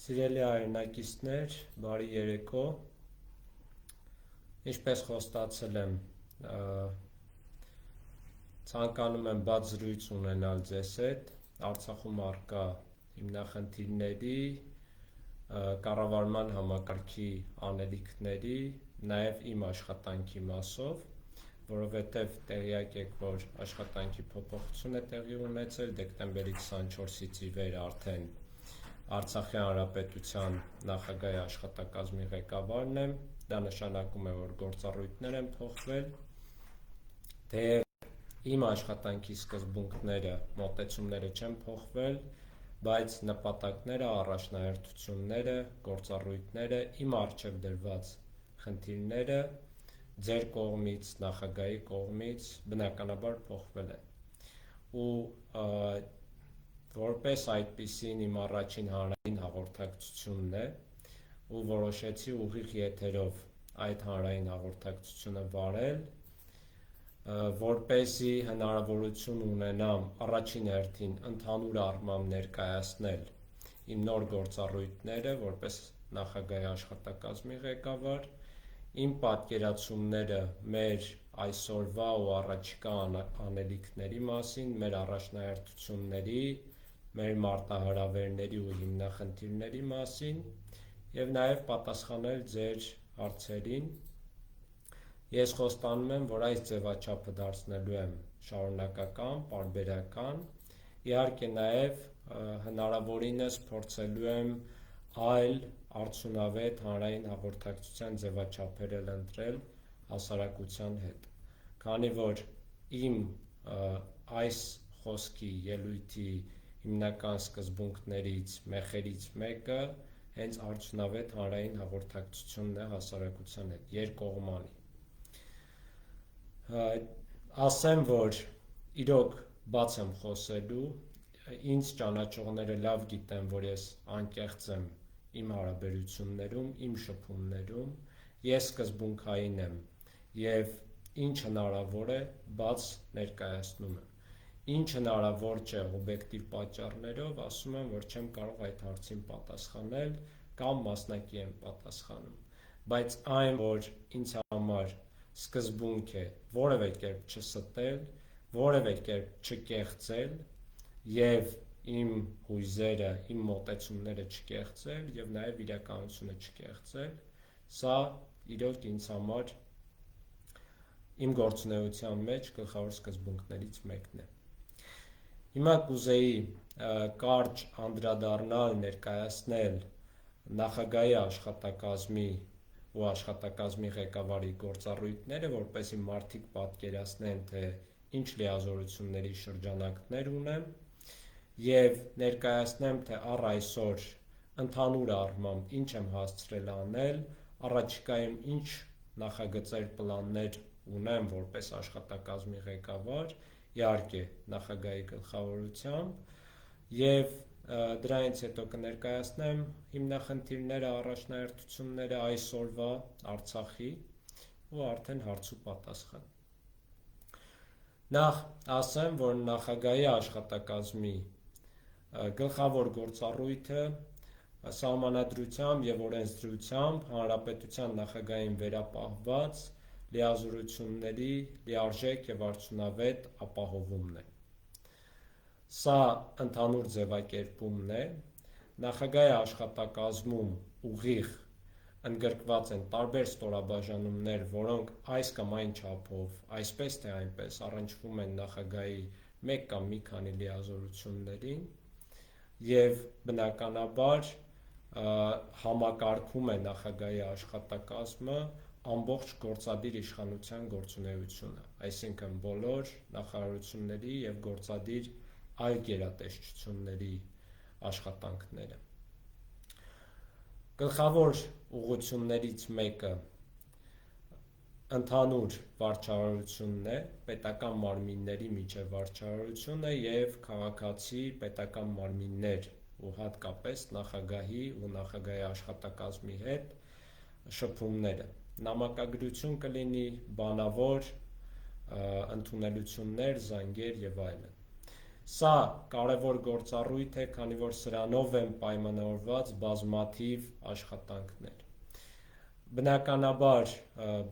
Սիրելի հայրենակիցներ, բարի երեկո։ Ինչպես խոստացել եմ, ցանկանում եմ բաց զրույց ունենալ ձեզ հետ Արցախում առկա հիմնախնդիրների, կառավարման համակարգի անելիքների, նաև իմ աշխատանքի մասով, որովհետև տեղյակ եք, որ աշխատանքի փոփոխություն է տեղի ունեցել, դեկտեմբերի 24-ից ի վեր արդեն Արցախի Հանրապետության նախագահի աշխատակազմի ղեկավարն եմ, դա նշանակում է, որ գործառույթներ են փոխվել, թեև իմ աշխատանքի սկզբունքները, մոտեցումները չեն փոխվել, բայց նպատակները, առաջնահերթությունները, գործառույթները, իմ առջև դրված խնդիրները ձեր կողմից, նախագահի կողմից բնականաբար փոխվել են։ Ու որպես այդպիսին իմ առաջին հանրային հաղորդակցությունն է ու որոշեցի ուղիղ եթերով այդ հանրային հաղորդակցությունը վարել, որպեսզի հնարավորություն ունենամ առաջին հերթին ընդհանուր առմամբ ներկայացնել իմ նոր գործառույթները որպես նախագահի աշխատակազմի ղեկավար, իմ պատկերացումները մեր այսօրվա ու առաջիկա անելիքների մասին, մեր առաջնահերթությունների, մեր մարտահրավերների ու հիմնախնդիրների մասին և նաև պատասխանել ձեր հարցերին։ Ես խոստանում եմ, որ այս ձևաչափը դարձնելու եմ շարունակական, պարբերական, իհարկե նաև հնարավորինս փորձելու եմ այլ արդյունավետ հանրային հաղորդակցության ձևաչափեր ընտրել հասարակության հետ, քանի որ իմ այս խոսքի ելույթի հիմնական սկզբունքներից, մեխերից մեկը հենց արդյունավետ հանրային հաղորդակցությունն է հասարակության հետ, երկկողմանի։ Ասեմ, որ իրոք բաց եմ խոսելու, ինձ ճանաչողները լավ գիտեն, որ ես անկեղծ եմ իմ հարաբերություններում, իմ շփումներում, ես սկզբունքային եմ և ինչ հնարավոր է բաց ներկայացնում եմ։ Ինչ հնարավոր չէ օբյեկտիվ պատճառներով, ասում եմ, որ չեմ կարող այդ հարցին պատասխանել կամ մասնակի եմ պատասխանում, բայց այն, որ ինձ համար սկզբունք է որևէ կերպ չստել, որևէ կերպ չկեղծել և իմ հույզերը, իմ մոտեցումները չկեղծել և նաև իրականությունը չկեղծել, սա իրոք ինձ համար իմ գործունեության մեջ գլխավոր սկզբունքներից մեկն է։ Հիմա կուզեի կարճ անդրադառնալ, ներկայացնել նախագահի աշխատակազմի ու աշխատակազմի ղեկավարի գործառույթները, որպեսզի մարդիկ պատկերացնեն, թե ինչ լիազորությունների շրջանակներ ունեմ և ներկայացնեմ, թե առ այսօր ընդհանուր առմամբ ինչ եմ հասցրել անել, առաջիկայում ինչ նախագծեր, պլաններ ունեմ որպես աշխատակազմի ղեկավար, իհարկե նախագահի գլխավորությամբ և դրանից հետո կներկայացնեմ հիմնախնդիրները, առաջնահերթությունները այսօրվա Արցախի ու արդեն հարց ու պատասխան։ Նախ ասեմ, որ նախագահի աշխատակազմի գլխավոր գործառույթը սահմանադրությամբ և օրենսդրությամբ հանրապետության նախագահին վերապահված լիազորությունների լիարժեք և արդյունավետ ապահովումն է։ Սա ընդհանուր ձևակերպումն է, նախագահի աշխատակազմում ուղիղ ընդգրկված են տարբեր ստորաբաժանումներ, որոնք այս կամ այն չափով, այսպես թե այնպես առնչվում են նախագահի մեկ կամ մի քանի լիազորություններին և բնականաբար համակարգում է նախագահի աշխատակազմը ամբողջ գործադիր իշխանության գործունեությունը, այսինքն բոլոր նախարարությունների և գործադիր այլ գերատեսչությունների աշխատանքները։ Գլխավոր ուղղություններից մեկը ընդհանուր վարչահարությունն է, պետական մարմինների միջև վարչահարությունը և քաղաքացի պետական մարմիններ ու հատկապես նախագահի ու նախագահի աշխատակազմի հետ շփումները, նամակագրություն կլինի, բանավոր ընդունելություններ, զանգեր և այլն։ Սա կարևոր գործառույթ է, քանի որ սրանով են պայմանավորված բազմաթիվ աշխատանքներ։ Բնականաբար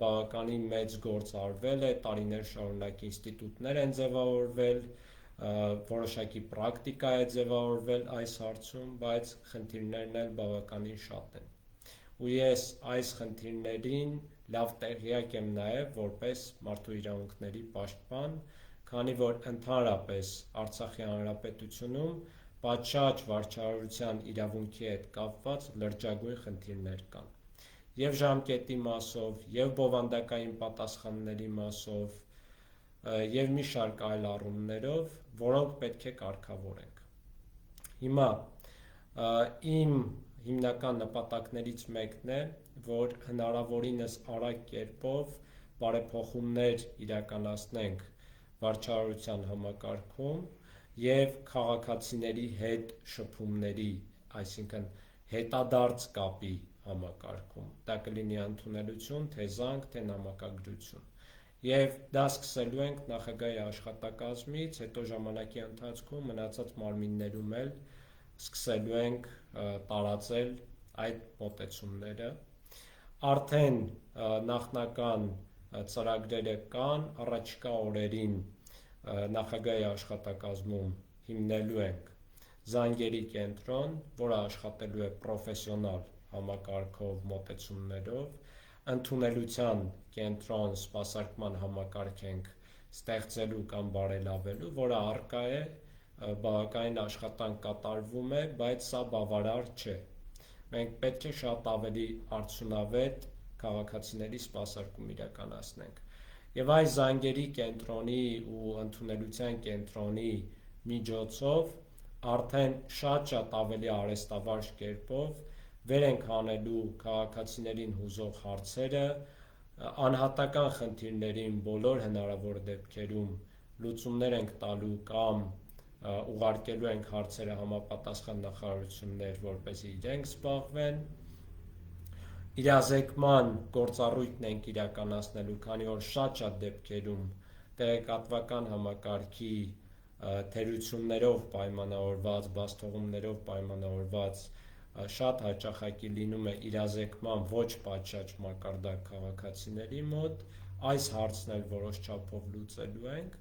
բավականին մեծ գործ արվել է, տարիներ շարունակ ինստիտուտներ են ձևավորվել, որոշակի պրակտիկա է ձևավորվել այս հարցում, բայց խնդիրներն էլ բավականին շատ են։ Ու ես այս խնդիրներին լավ տեղյակ եմ նաև որպես մարդու իրավունքների պաշտպան, քանի որ ընդհանրապես Արցախի Հանրապետությունում պատշաճ վարչարարության իրավունքի հետ կապված լրջագույն խնդիրներ կան։ Եվ ժամկետի մասով, եւ բովանդակային պատասխանների մասով, եւ մի շարք այլ առումներով, որոնք պետք է կարգավորենք։ Հիմա իմ հիմնական նպատակներից մեկն է, որ հնարավորինս արագ կերպով բարեփոխումներ իրականացնենք վարչարարության համակարգում եւ քաղաքացիների հետ շփումների, այսինքն հետադարձ կապի համակարգում, դա կլինի ընդունելություն, թե զանգ, թե նամակագրություն։ Եվ դա սկսելու ենք նախագահի աշխատակազմից, հետո ժամանակի ընթացքում մնացած մարմիններում էլ սկսելու ենք տարածել այդ մոտեցումները։ Արդեն նախնական ծրագրերը կան, առաջիկա օրերին նախագահի աշխատակազմում հիմնելու ենք զանգերի կենտրոն, որը աշխատելու է պրոֆեսիոնալ համակարգով, մոտեցումներով, ընդունելության կենտրոն սպասարկման համակարգ ենք ստեղծելու կամ բարելավելու, որը առկա է, բավականին աշխատանք կատարվում է, բայց սա բավարար չէ։ Մենք պետք է շատ ավելի արդյունավետ քաղաքացիների սպասարկում իրականացնենք։ Եվ այս զանգերի կենտրոնի ու ընդունելության կենտրոնի միջոցով արդեն շատ ավելի արեստավարժ կերպով վեր ենք հանելու քաղաքացիներին հուզող հարցերը, անհատական խնդիրներին բոլոր հնարավոր դեպքերում լուծումներ ենք տալու կամ ուղարկելու ենք հարցերը համապատասխան նախարարություններ, որպեսզի իրենք զբաղվեն։ Իրազեկման գործառույթն ենք իրականացնելու, քանի որ շատ դեպքերում տեղեկատվական համակարգի թերություններով պայմանավորված, բացթողումներով պայմանավորված շատ հաճախակի լինում է իրազեկման ոչ պատշաճ մակարդակ քաղաքացիների մոտ, այս հարցն էլ որոշ չափով լուծելու ենք,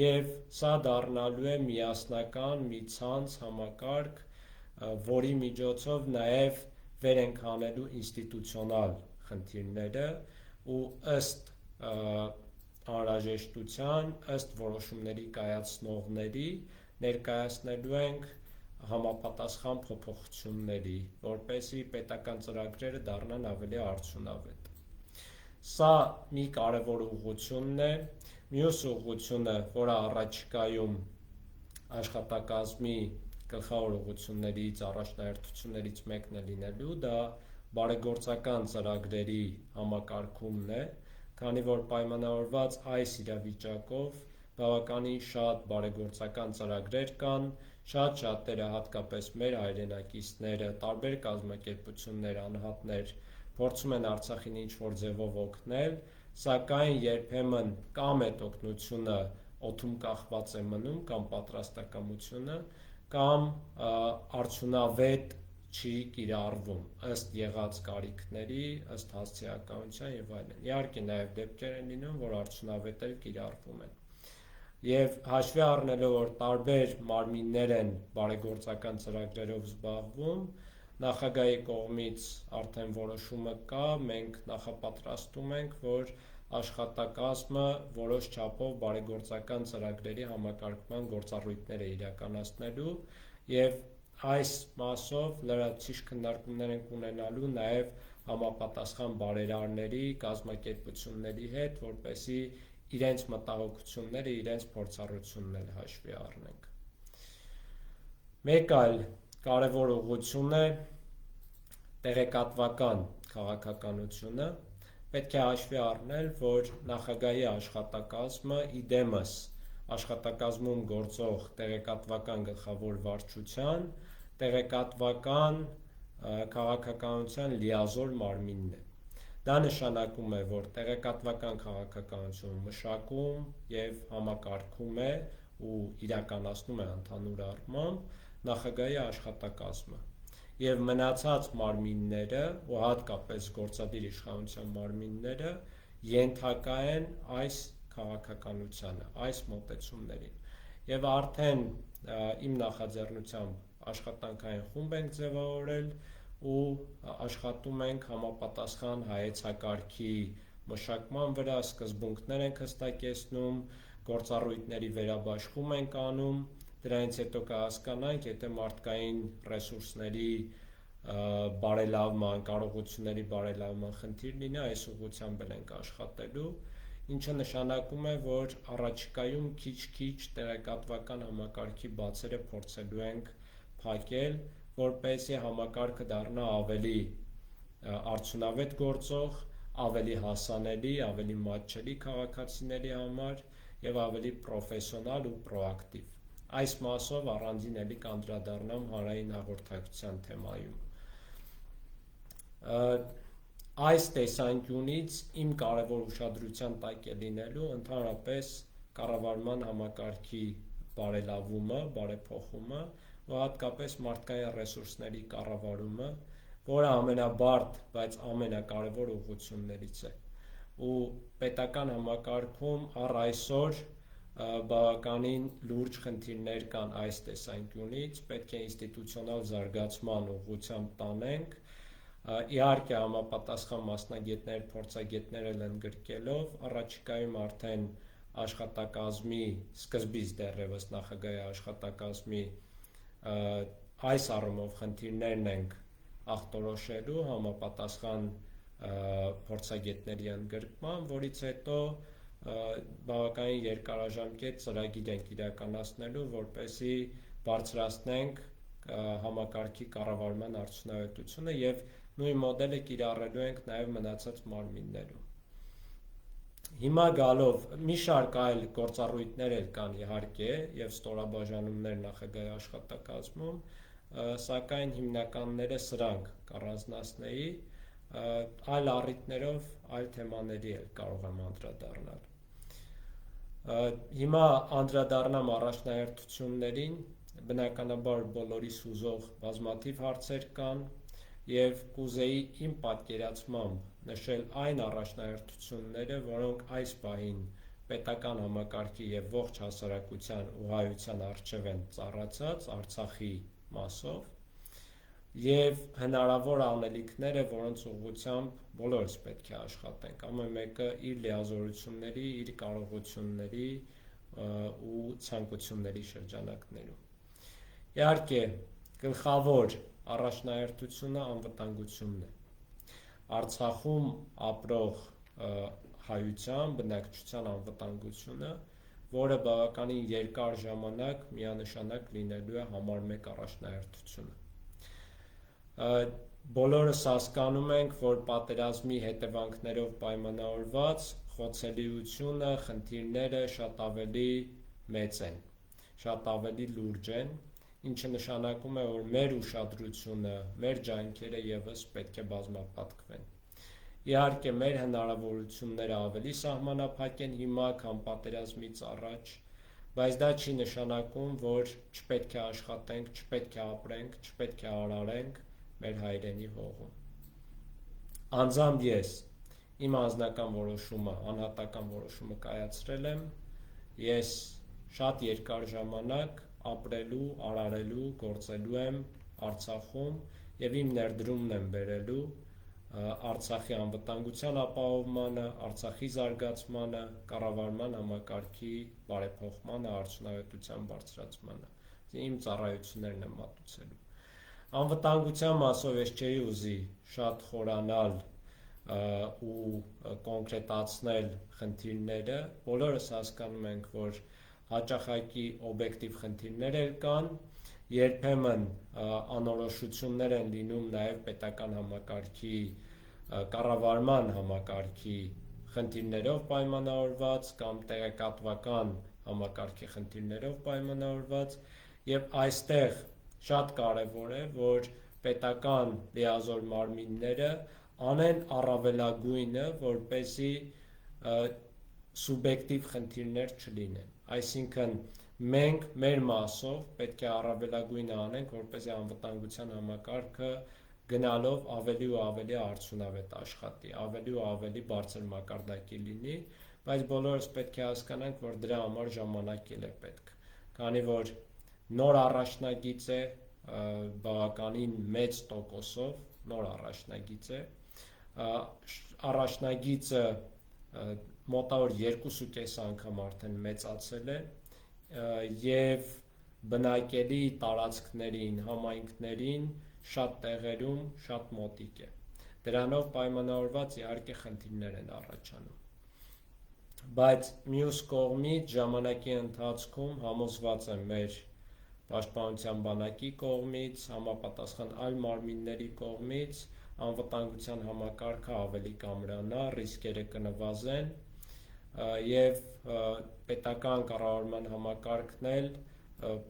եւ սա դառնալու է միասնական մի ցանց համակարգ, որի միջոցով նաեւ վեր ենք հանելու ինստիտուցիոնալ խնդիրները ու ըստ անհրաժեշտության, ըստ որոշումների կայացնողների ներկայացնելու ենք համապատասխան փոփոխությունների, որպեսզի պետական ծրագրերը դառնան ավելի արդյունավետ։ Սա մի կարևոր ուղղությունն է։ Մյուս ուղղությունը, որը առաջիկայում աշխատակազմի գլխավոր ուղղություններից, առաջնահերթություններից մեկն է լինելու, դա բարեգործական ծրագրերի համակարգումն է, քանի որ պայմանավորված այս իրավիճակով բավականին շատ բարեգործական ծրագրեր կան, շատերը, հատկապես մեր հայրենակիցները, տարբեր կազմակերպություններ, անհատներ փորձում են Արցախին ինչ-որ ձևով օգնել, սակայն երբեմն կամ այդ օգնությունը օդում կախված է մնում, կամ պատրաստակամությունը, կամ արդյունավետ չի կիրառվում ըստ եղած կարիքների, ըստ հասցեականության եւ այլն։ Իհարկե նաև դեպքեր են լինում, որ արդյունավետ էլ կիրառվում են։ Եվ հաշվի առնելով, որ տարբեր մարմիններ են բարեգործական ծրագրերով զբաղվում, նախագահի կողմից արդեն որոշումը կա, մենք նախապատրաստում ենք, որ աշխատակազմը որոշ չափով բարեգործական ծրագրերի համակարգման գործառույթներ է իրականացնելու եւ այս մասով լրացուցիչ քննարկումներ ենք ունենալու նաև համապատասխան բարերարների, կազմակերպությունների հետ, որպեսզի իրենց մտահոգությունները, իրենց փորձառությունն էլ հաշվի առնենք։ Մեկ այլ կարևոր ուղղություն է տեղեկատվական քաղաքականությունը։ Պետք է հաշվի առնել, որ նախագահի աշխատակազմը իդեմս աշխատակազմում գործող տեղեկատվական գլխավոր վարչության տեղեկատվական քաղաքականության լիազոր մարմինն է։ Դա նշանակում է, որ տեղեկատվական քաղաքականությունը մշակում եւ համակարգում է ու իրականացնում է ընդհանուր առմամբ նախագահի աշխատակազմը։ Եվ մնացած մարմինները, ու հատկապես գործադիր իշխանության մարմինները ենթակա են այս քաղաքականությանը, այս մոտեցումներին։ Եվ արդեն իմ նախաձեռնությամբ աշխատանքային խումբ ենք ձևավորել ու աշխատում ենք համապատասխան հայեցակարգի մշակման վրա, սկզբունքներ ենք հստակեցնում, գործառույթների վերաբաշխում ենք անում, դրանից հետո կհասկանանք, եթե մարդկային ռեսուրսների բարելավման, կարողությունների բարելավման խնդիր լինի, այս ուղղությամբ ենք աշխատելու, ինչը նշանակում է, որ առաջիկայում քիչ-քիչ տեղեկատվական համակարգի բացերը փորձելու ենք փակել, որպեսզի համակարգը դառնա ավելի արդյունավետ գործող, ավելի հասանելի, ավելի մատչելի քաղաքացիների համար եւ ավելի պրոֆեսիոնալ ու պրոակտիվ։ Այս մասով առանձին էլի կանդրադառնամ հանրային հաղորդակցության թեմայում։ Այս տեսանկյունից իմ կարևոր ուշադրության տակ է լինելու ընդհանրապես կառավարման համակարգի բարելավումը, բարեփոխումը, ու հատկապես մարդկային ռեսուրսների կառավարումը, որը ամենաբարդ, բայց ամենակարևոր ուղղություններից է։ Ու պետական համակարգում առ այսօր բավականին լուրջ խնդիրներ կան այս տեսանկյունից, պետք է ինստիտուցիոնալ զարգացման ուղղությամբ տանենք, իհարկե համապատասխան մասնագետներ, փորձագետներ էլ ընդգրկելով, առաջիկայում արդեն աշխատակազմի սկզբից դեռևս նախագահի աշխատակազմի այս առումով խնդիրներն ենք ախտորոշելու համապատասխան փորձագետների ընդգրկման, որից հետո բավականին երկարաժամկետ ծրագիր ենք իրականացնելու, որպեսզի բարձրացնենք համակարգի կառավարման արդյունավետությունը եւ նույն մոդելը կիրառելու ենք նաեւ մնացած մարմիններում։ Հիմա գալով մի շարք այլ գործառույթներ էլ կան իհարկե եւ ստորաբաժանումներ նախագահի աշխատակազմում, սակայն հիմնականները սրանք կառանձնացնեի, այլ առիթներով այլ թեմաների էլ կարող եմ անդրադառնալ։ Հիմա անդրադառնամ առաջնահերթություններին, բնականաբար բոլորիս հուզող բազմաթիվ հարցեր կան եւ կուզեի իմ պատկերացմամբ նշել այն առաջնահերթությունները, որոնք այս պահին պետական համակարգի եւ ողջ հասարակության ու հայության առջեւ են ծառացած Արցախի մասով եւ հնարավոր անելիքները, որոնց ուղղությամբ բոլորս պետք է աշխատենք, ամեն մեկը իր լիազորությունների, իր կարողությունների ու ցանկությունների շրջանակներում։ Իհարկե, գլխավոր առաջնահերթությունը անվտանգությունն է։ Արցախում ապրող հայության, բնակչության անվտանգությունը, որը բավականին երկար ժամանակ միանշանակ լինելու է համար մեկ առաջնահերթությունը։ Բոլորս հասկանում ենք, որ պատերազմի հետևանքներով պայմանավորված խոցելիությունը, խնդիրները շատ ավելի մեծ են, շատ ավելի լուրջ են, ինչը նշանակում է, որ մեր ուշադրությունը, մեր ջանքերը ևս պետք է բազմապատկվեն։ Իհարկե, մեր հնարավորությունները ավելի սահմանափակ են հիմա, քան պատերազմից առաջ, բայց դա չի նշանակում, որ չպետք է աշխատենք, չպետք է ապրենք, չպետք է արարենք մեր հայրենի հողում։ Անձամբ ես իմ անձնական որոշումը, անհատական որոշումը կայացրել եմ, ես շատ երկար ժամանակ ապրելու, արարելու, գործելու եմ Արցախում եւ իմ ներդրումն եմ բերելու Արցախի անվտանգության ապահովմանը, Արցախի զարգացմանը, կառավարման համակարգի բարեփոխմանը, արդյունավետության բարձրացմանը։ Իմ ծառայություններն եմ մատուցելու։ Անվտանգության մասով ես չէի ուզի շատ խորանալ ու կոնկրետացնել խնդիրները, բոլորս հասկանում ենք, որ հաճախակի օբյեկտիվ խնդիրներ էլ կան, երբեմն անորոշություններ են լինում նաև պետական համակարգի կառավարման համակարգի խնդիրներով պայմանավորված կամ տեղեկատվական համակարգի խնդիրներով պայմանավորված եւ այստեղ շատ կարեւոր է, որ պետական լիազոր մարմինները անեն առավելագույնը, որպեսզի սուբյեկտիվ խնդիրներ չլինեն։ Այսինքն Մենք մեր մասով պետք է առավելագույնը անենք, որպեսզի անվտանգության համակարգը գնալով ավելի ու ավելի արդյունավետ աշխատի, ավելի ու ավելի բարձր մակարդակի լինի, բայց բոլորս պետք է հասկանանք, որ դրա համար ժամանակ է պետք, քանի որ նոր առաջնագիծ է, բավականին մեծ տոկոսով նոր առաջնագիծ է, առաջնագիծը մոտավոր 2.5 անգամ արդեն մեծացել է և բնակելի տարածքներին, համայնքներին շատ տեղերում շատ մոտիկ է։ Դրանով պայմանավորված իհարկե խնդիրներ են առաջանում։ Բայց մյուս կողմից ժամանակի ընթացքում համոզված եմ մեր Պաշտպանության բանակի կողմից, համապատասխան այլ մարմինների կողմից անվտանգության համակարգը ավելի կամրանա, ռիսկերը կնվազեն և պետական կառավարման համակարգն էլ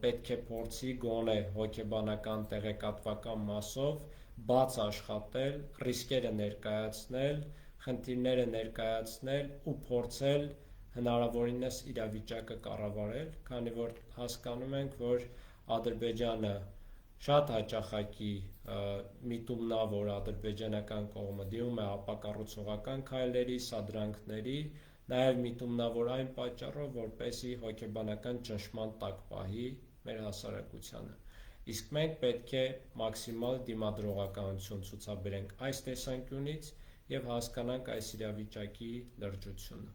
պետք է փորձի գոնե հոգեբանական տեղեկատվական մասով բաց աշխատել, ռիսկերը ներկայացնել, խնդիրները ներկայացնել ու փորձել հնարավորինս իրավիճակը կառավարել, քանի որ հասկանում ենք, որ Ադրբեջանը շատ հաճախակի միտումնավոր ադրբեջանական կողմը դիմում է ապակառուցողական քայլերի, սադրանքների, նաև միտումնավոր այն պատճառով, որպեսզի հոգեբանական ճնշման տակ պահի մեր հասարակությանը։ Իսկ մենք պետք է մաքսիմալ դիմադրողականություն ցուցաբերենք այս տեսանկյունից և հասկանանք այս իրավիճակի լրջությունը։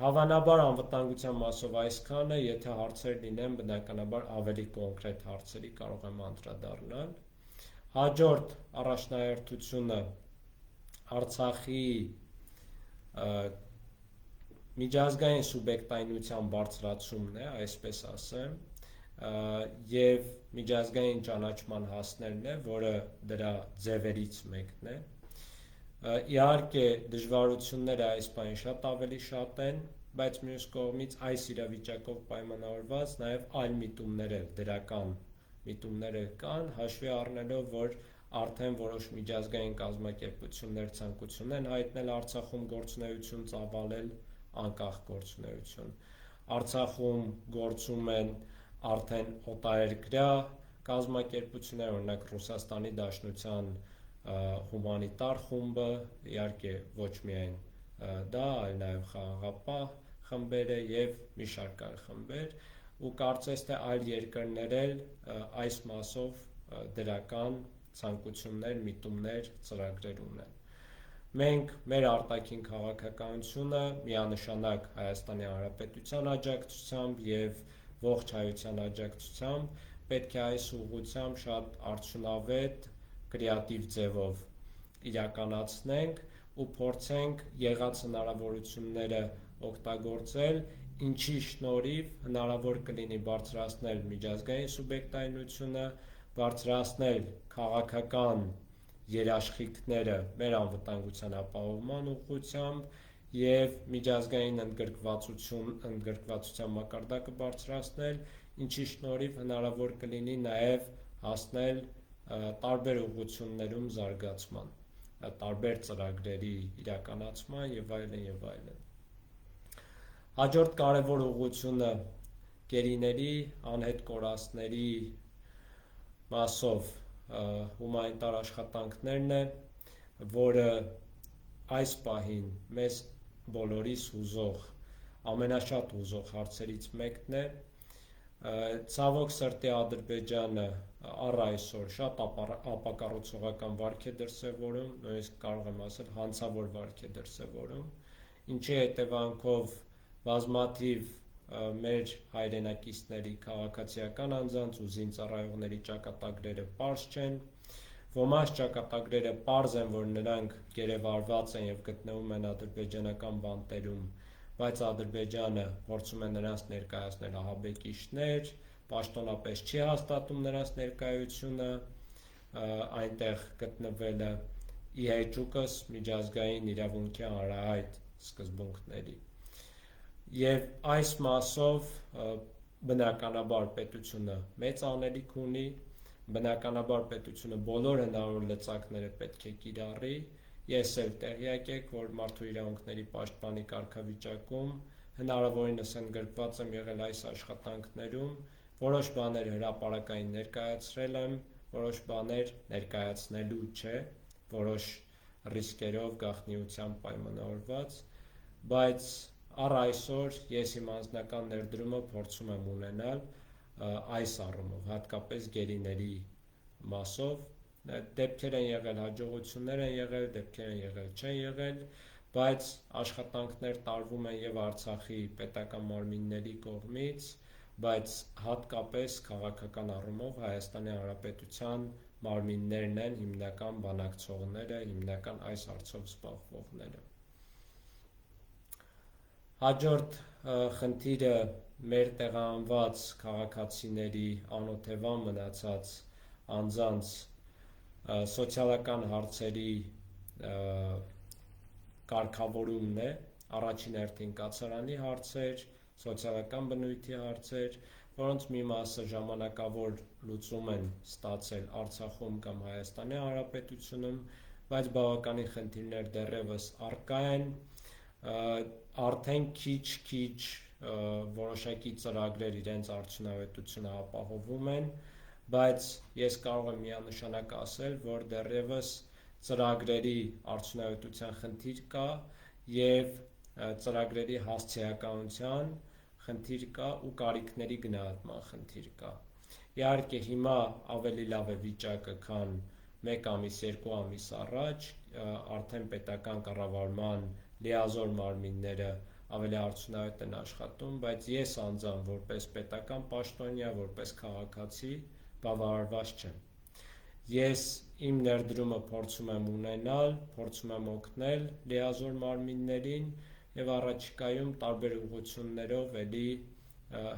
Հավանաբար անվտանգության մասով այսքանը, եթե հարցեր լինեն, բնականաբար ավելի կոնկրետ հարցերի կարող եմ անդրադառնալ։ Հաջորդ առաջնահերթությունը Արցախի միջազգային սուբյեկտայնության բարձրացումն է, այսպես ասեմ, և միջազգային ճանաչման հասնելն է, որը դրա ձևերից մեկն է։ Իհարկե դժվարությունները այս բանի շատ են, բայց մյուս կողմից այս իրավիճակով պայմանավորված նաև այլ միտումներ էլ, դրական միտումներ կան, հաշվի առնելով, որ արդեն որոշ միջազգային կազմակերպություններ ցանկություն են հայտնել Արցախում գործունեություն ծավալել, անկախ գործունեություն։ Արցախում գործում են արդեն օտարերկրյա կազմակերպություններ, օրինակ Ռուսաստանի Դաշնության հումանիտար խումբը, իհարկե ոչ միայն դա, այլ նաև խաղաղապահ խմբերը և մի շարք այլ խմբեր, ու կարծես թե այլ երկրներ էլ այս մասով դրական ցանկություններ, միտումներ, ծրագրեր ունեն։ Մենք մեր արտաքին քաղաքականությունը միանշանակ Հայաստանի Հանրապետության աջակցությամբ և ողջ հայության աջակցությամբ պետք է այս ուղղությամբ շատ արդյունավետ, կրեատիվ ձևով իրականացնենք ու փորձենք եղած հնարավորությունները օգտագործել, ինչի շնորհիվ հնարավոր կլինի բարձրացնել միջազգային սուբյեկտայնությունը, բարձրացնել քաղաքական երաշխիքները մեր անվտանգության ապահովման ուղղությամբ և միջազգային ընդգրկվածության մակարդակը բարձրացնել, ինչի շնորհիվ հնարավոր կլինի նաև հասնել տարբեր ուղղություններում զարգացման, տարբեր ծրագրերի իրականացման և այլն և այլն։ Հաջորդ կարևոր ուղղությունը գերիների, անհետ կորածների մասով հումանիտար աշխատանքներն է, որը այս պահին մեզ բոլորիս հուզող, ամենաշատ հուզող հարցերից մեկն է։ Ցավոք սրտի Ադրբեջանը առ այսօր շատ ապակառուցողական վարք է դրսևորում, նույնիսկ կարող եմ ասել հանցավոր վարք է դրսևորում, ինչի հետևանքով բազմաթիվ մեր հայրենակիցների քաղաքացիական անձանց ու զինծառայողների ճակատագրերը պարզ չեն, ոմանց ճակատագրերը պարզ են, որ նրանք գերեվարված են և գտնվում են ադրբեջանական բանտերում, բայց Ադրբեջանը փորձում է նրանց ներկայացնել ահաբեկիչներ, պաշտոնապես չի հաստատում նրանց ներկայությունը այնտեղ գտնվելը ի հեճուկս միջազգային իրավունքի հանրահայտ սկզբունքների։ Եվ այս մասով բնականաբար պետությունը մեծ անելիք ունի, բնականաբար պետությունը բոլոր հնարավոր լծակները պետք է կիրառի, ես էլ տեղյակ եք, որ մարդու իրավունքների պաշտպանի կարգավիճակում հնարավորինս ընդգրկված եմ եղել այս աշխատանքներում, որոշ բաներ հրապարակային ներկայացրել եմ, որոշ բաներ ներկայացնելու չէ, որոշ ռիսկերով, գաղտնիությամբ պայմանավորված, բայց առ այսօր ես իմ անձնական ներդրումը փորձում եմ ունենալ այս առումով, հատկապես գերիների մասով, դեպքեր են եղել, հաջողություններ են եղել, դեպքեր են եղել, չեն եղել, բայց աշխատանքներ տարվում են և Արցախի պետական մարմինների կողմից, բայց հատկապես քաղաքական առումով Հայաստանի Հանրապետության մարմիններն են հիմնական բանակցողները, հիմնական այս հարցով զբաղվողները։ Հաջորդ խնդիրը մեր տեղահանված քաղաքացիների անօթևան մնացած անձանց սոցիալական հարցերի կարգավորումն է, առաջին հերթին կացարանի հարցեր, սոցիալական բնույթի հարցեր, որոնց մի մասը ժամանակավոր լուծում են ստացել Արցախում կամ Հայաստանի Հանրապետությունում, բայց բավականին խնդիրներ դեռևս առկա են, արդեն քիչ-քիչ որոշակի ծրագրեր իրենց արդյունավետությունը ապահովում են, բայց ես կարող եմ միանշանակ ասել, որ դեռևս ծրագրերի արդյունավետության խնդիր կա և ծրագրերի հասցեականության խնդիր կա ու կարիքների գնահատման խնդիր կա։ Իհարկե հիմա ավելի լավ է վիճակը, քան 1 ամիս, 2 ամիս առաջ, արդեն պետական կառավարման լիազոր մարմինները ավելի արդյունավետ են աշխատում, բայց ես անձամբ որպես պետական պաշտոնյա, որպես քաղաքացի բավարարված չեմ։ Ես իմ ներդրումը փորձում եմ ունենալ, փորձում եմ օգնել լիազոր մարմիններին և առաջիկայում տարբեր ուղղություններով էլի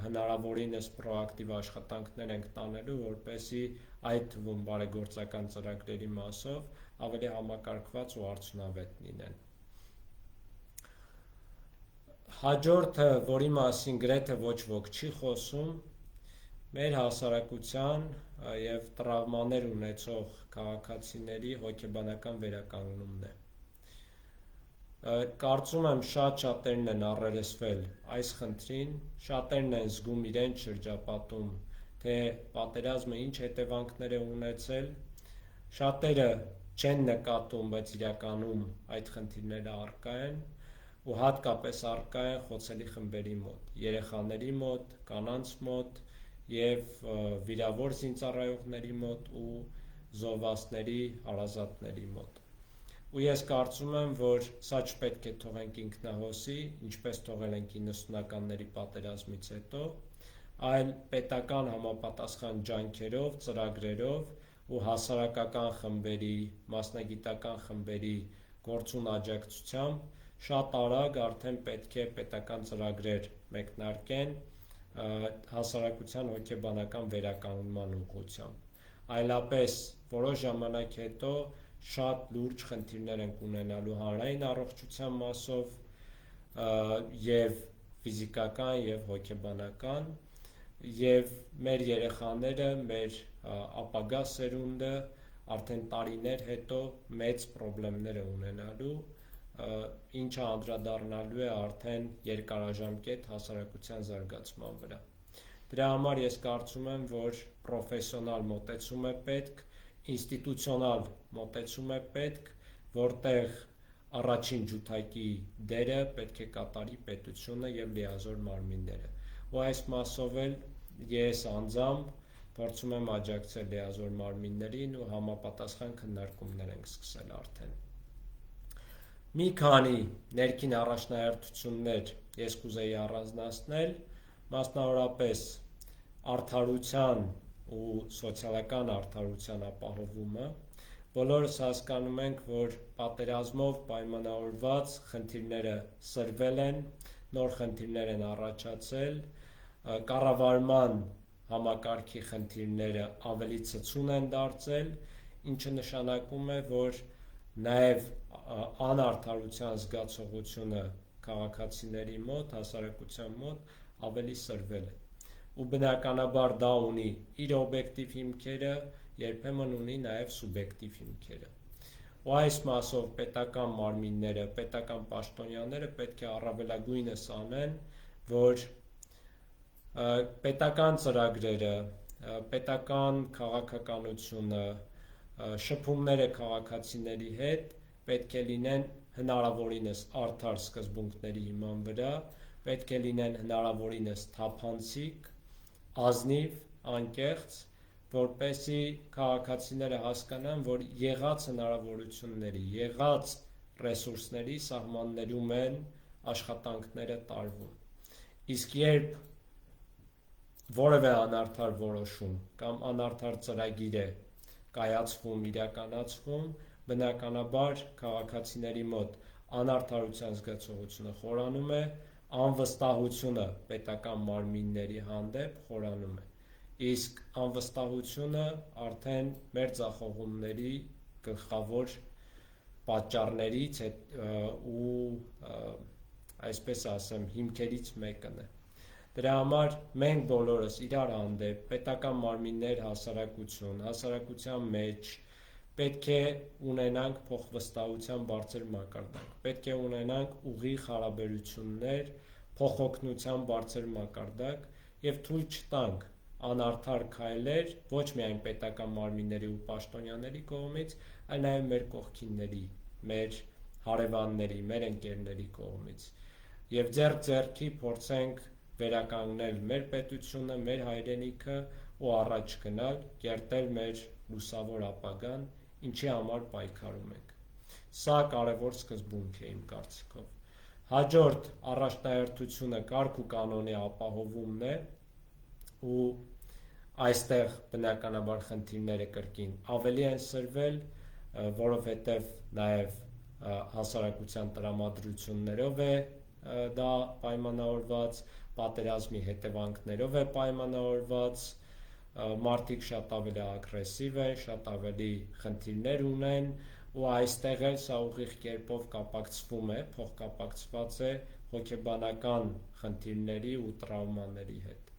հնարավորինս պրոակտիվ աշխատանքներ ենք տանելու, որպեսզի այդ թվում բարեգործական ծրագրերի մասով ավելի համակարգված ու արդյունավետ լինեն։ Հաջորդը, որի մասին գրեթե ոչ ոք չի խոսում, մեր հասարակության և տրավմաներ ունեցող քաղաքացիների հոգեբանական վերականգնումն է։ Կարծում եմ շատ-շատերն են առերեսվել այս խնդրին, շատերն են զգում իրենց շրջապատում, թե պատերազմը ինչ հետևանքներ է ունեցել, շատերը չեն նկատում, բայց իրականում այդ խնդիրները առկա են, ու հատկապես առկա են խոցելի խմբերի մոտ, երեխաների մոտ, կանանց մոտ և վիրավոր զինծառայողների մոտ ու զոհվածների հարազատների մոտ։ Ու ես կարծում եմ, որ սա չպետք է թողենք ինքնահոսի, ինչպես թողել ենք 90-ականների պատերազմից հետո, այլ պետական համապատասխան ջանքերով, ծրագրերով ու հասարակական խմբերի, մասնագիտական խմբերի գործուն աջակցությամբ շատ արագ արդեն պետք է պետական ծրագրեր մեկնարկեն հասարակության հոգեբանական վերականգնման ուղղությամբ։ Այլապես որոշ ժամանակ հետո շատ լուրջ խնդիրներ ենք ունենալու հանրային առողջության մասով և ֆիզիկական և հոգեբանական, և մեր երեխաները, մեր ապագա սերունդը արդեն տարիներ հետո մեծ պրոբլեմներ է ունենալու, ինչը անդրադառնալու է արդեն երկարաժամկետ հասարակության զարգացման վրա։ Դրա համար ես կարծում եմ, որ պրոֆեսիոնալ մոտեցում է պետք, ինստիտուցիոնալ մոտեցում է պետք, որտեղ առաջին ջութակի դերը պետք է կատարի պետությունը և լիազոր մարմինները։ Ու այս մասով էլ ես անձամբ փորձում եմ աջակցել լիազոր մարմիններին ու համապատասխան քննարկումներ ենք սկսել արդեն։ Մի քանի ներքին առաջնահերթություններ ես կուզեի առանձնացնել, մասնավորապես արդարության ու սոցիալական արդարության ապահովումը։ Բոլորս հասկանում ենք, որ պատերազմով պայմանավորված խնդիրները սրվել են, նոր խնդիրներ են առաջացել, կառավարման համակարգի խնդիրները ավելի ցցուն են դարձել, ինչը նշանակում է, որ նաև անարդարության զգացողությունը քաղաքացիների մոտ, հասարակության մոտ ավելի սրվել է։ Ու բնականաբար դա ունի իր օբյեկտիվ հիմքերը, երբեմն ունի նաև սուբյեկտիվ հիմքերը։ ու այս մասով պետական մարմինները, պետական պաշտոնյաները պետք է առավելագույնս անեն, որ պետական ծրագրերը, պետական քաղաքականությունը, շփումները քաղաքացիների հետ պետք է լինեն հնարավորինս արդար սկզբունքների հիման վրա, պետք է լինեն հնարավորինս թափանցիկ, ազնիվ, անկեղծ, որպեսզի քաղաքացիները հասկանան, որ եղած հնարավորությունների, եղած ռեսուրսների սահմաններում են աշխատանքները տարվում։ Իսկ երբ որևէ անարդար որոշում կամ անարդար ծրագիր է կայացվում, իրականացվում, բնականաբար քաղաքացիների մոտ անարդարության զգացողությունը խորանում է, անվստահությունը պետական մարմինների հանդեպ խորանում է։ Իսկ անվստահությունը արդեն մեր ձախողումների գլխավոր պատճառներից ու այսպես ասեմ հիմքերից մեկն է։ Դրա համար մենք բոլորս իրար հանդեպ պետական մարմիններ, հասարակություն, հասարակության մեջ պետք է ունենանք փոխվստահության բարձր մակարդակ, պետք է ունենանք ուղիղ հարաբերություններ, փոխօգնության բարձր մակարդակ եւ թույլ չտանք անարդար քայլեր ոչ միայն պետական մարմինների ու պաշտոնյաների կողմից, այլ նաեւ մեր կողքինների, մեր հարևանների, մեր ընկերների կողմից։ Եվ ձեռք ձեռքի փորձենք վերականգնել մեր պետությունը, մեր հայրենիքը ու առաջ գնալ, կերտել մեր լուսավոր ապագան, ինչի համար պայքարում ենք։ Սա կարևոր սկզբունք է իմ կարծիքով։ Հաջորդ առաջնահերթությունը կարգ ու կանոնի ապահովումն է ու այստեղ բնականաբար խնդիրները կրկին ավելի են սրվել, որովհետև նաև հասարակության տրամադրություններով է դա պայմանավորված, պատերազմի հետևանքներով է պայմանավորված, մարդիկ շատ ավելի ագրեսիվ են, շատ ավելի խնդիրներ ունեն ու այստեղ էլ սա ուղիղ կերպով կապակցվում է, փոխկապակցված է հոգեբանական խնդիրների ու տրավմաների հետ։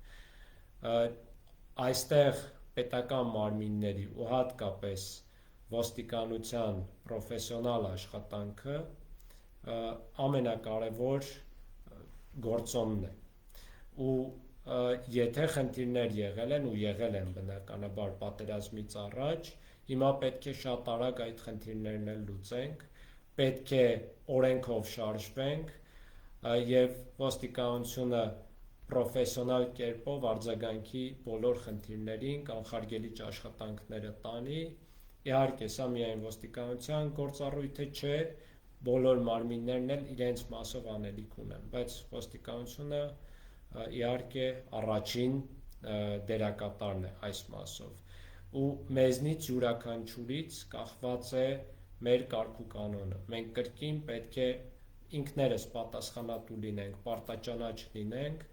Այստեղ պետական մարմինների ու հատկապես ոստիկանության պրոֆեսիոնալ աշխատանքը ամենակարևոր գործոնն է ու եթե խնդիրներ եղել են ու եղել են բնականաբար պատերազմից առաջ, հիմա պետք է շատ արագ այդ խնդիրներն էլ լուծենք, պետք է օրենքով շարժվենք եւ ոստիկանությունը պրոֆեսիոնալ կերպով արձագանքի բոլոր խնդիրներին, կանխարգելիչ աշխատանքները տանի, իհարկե սա միայն ոստիկանության գործառույթը չէ, բոլոր մարմիններն էլ իրենց մասով անելիք ունեն, բայց ոստիկանությունը իհարկե առաջին դերակատարն է այս մասով ու մեզնից յուրաքանչյուրից կախված է մեր կարգ ու կանոնը։ Մենք կրկին պետք է ինքներս պատասխանատու լինենք, պարտաճանաչ լինենք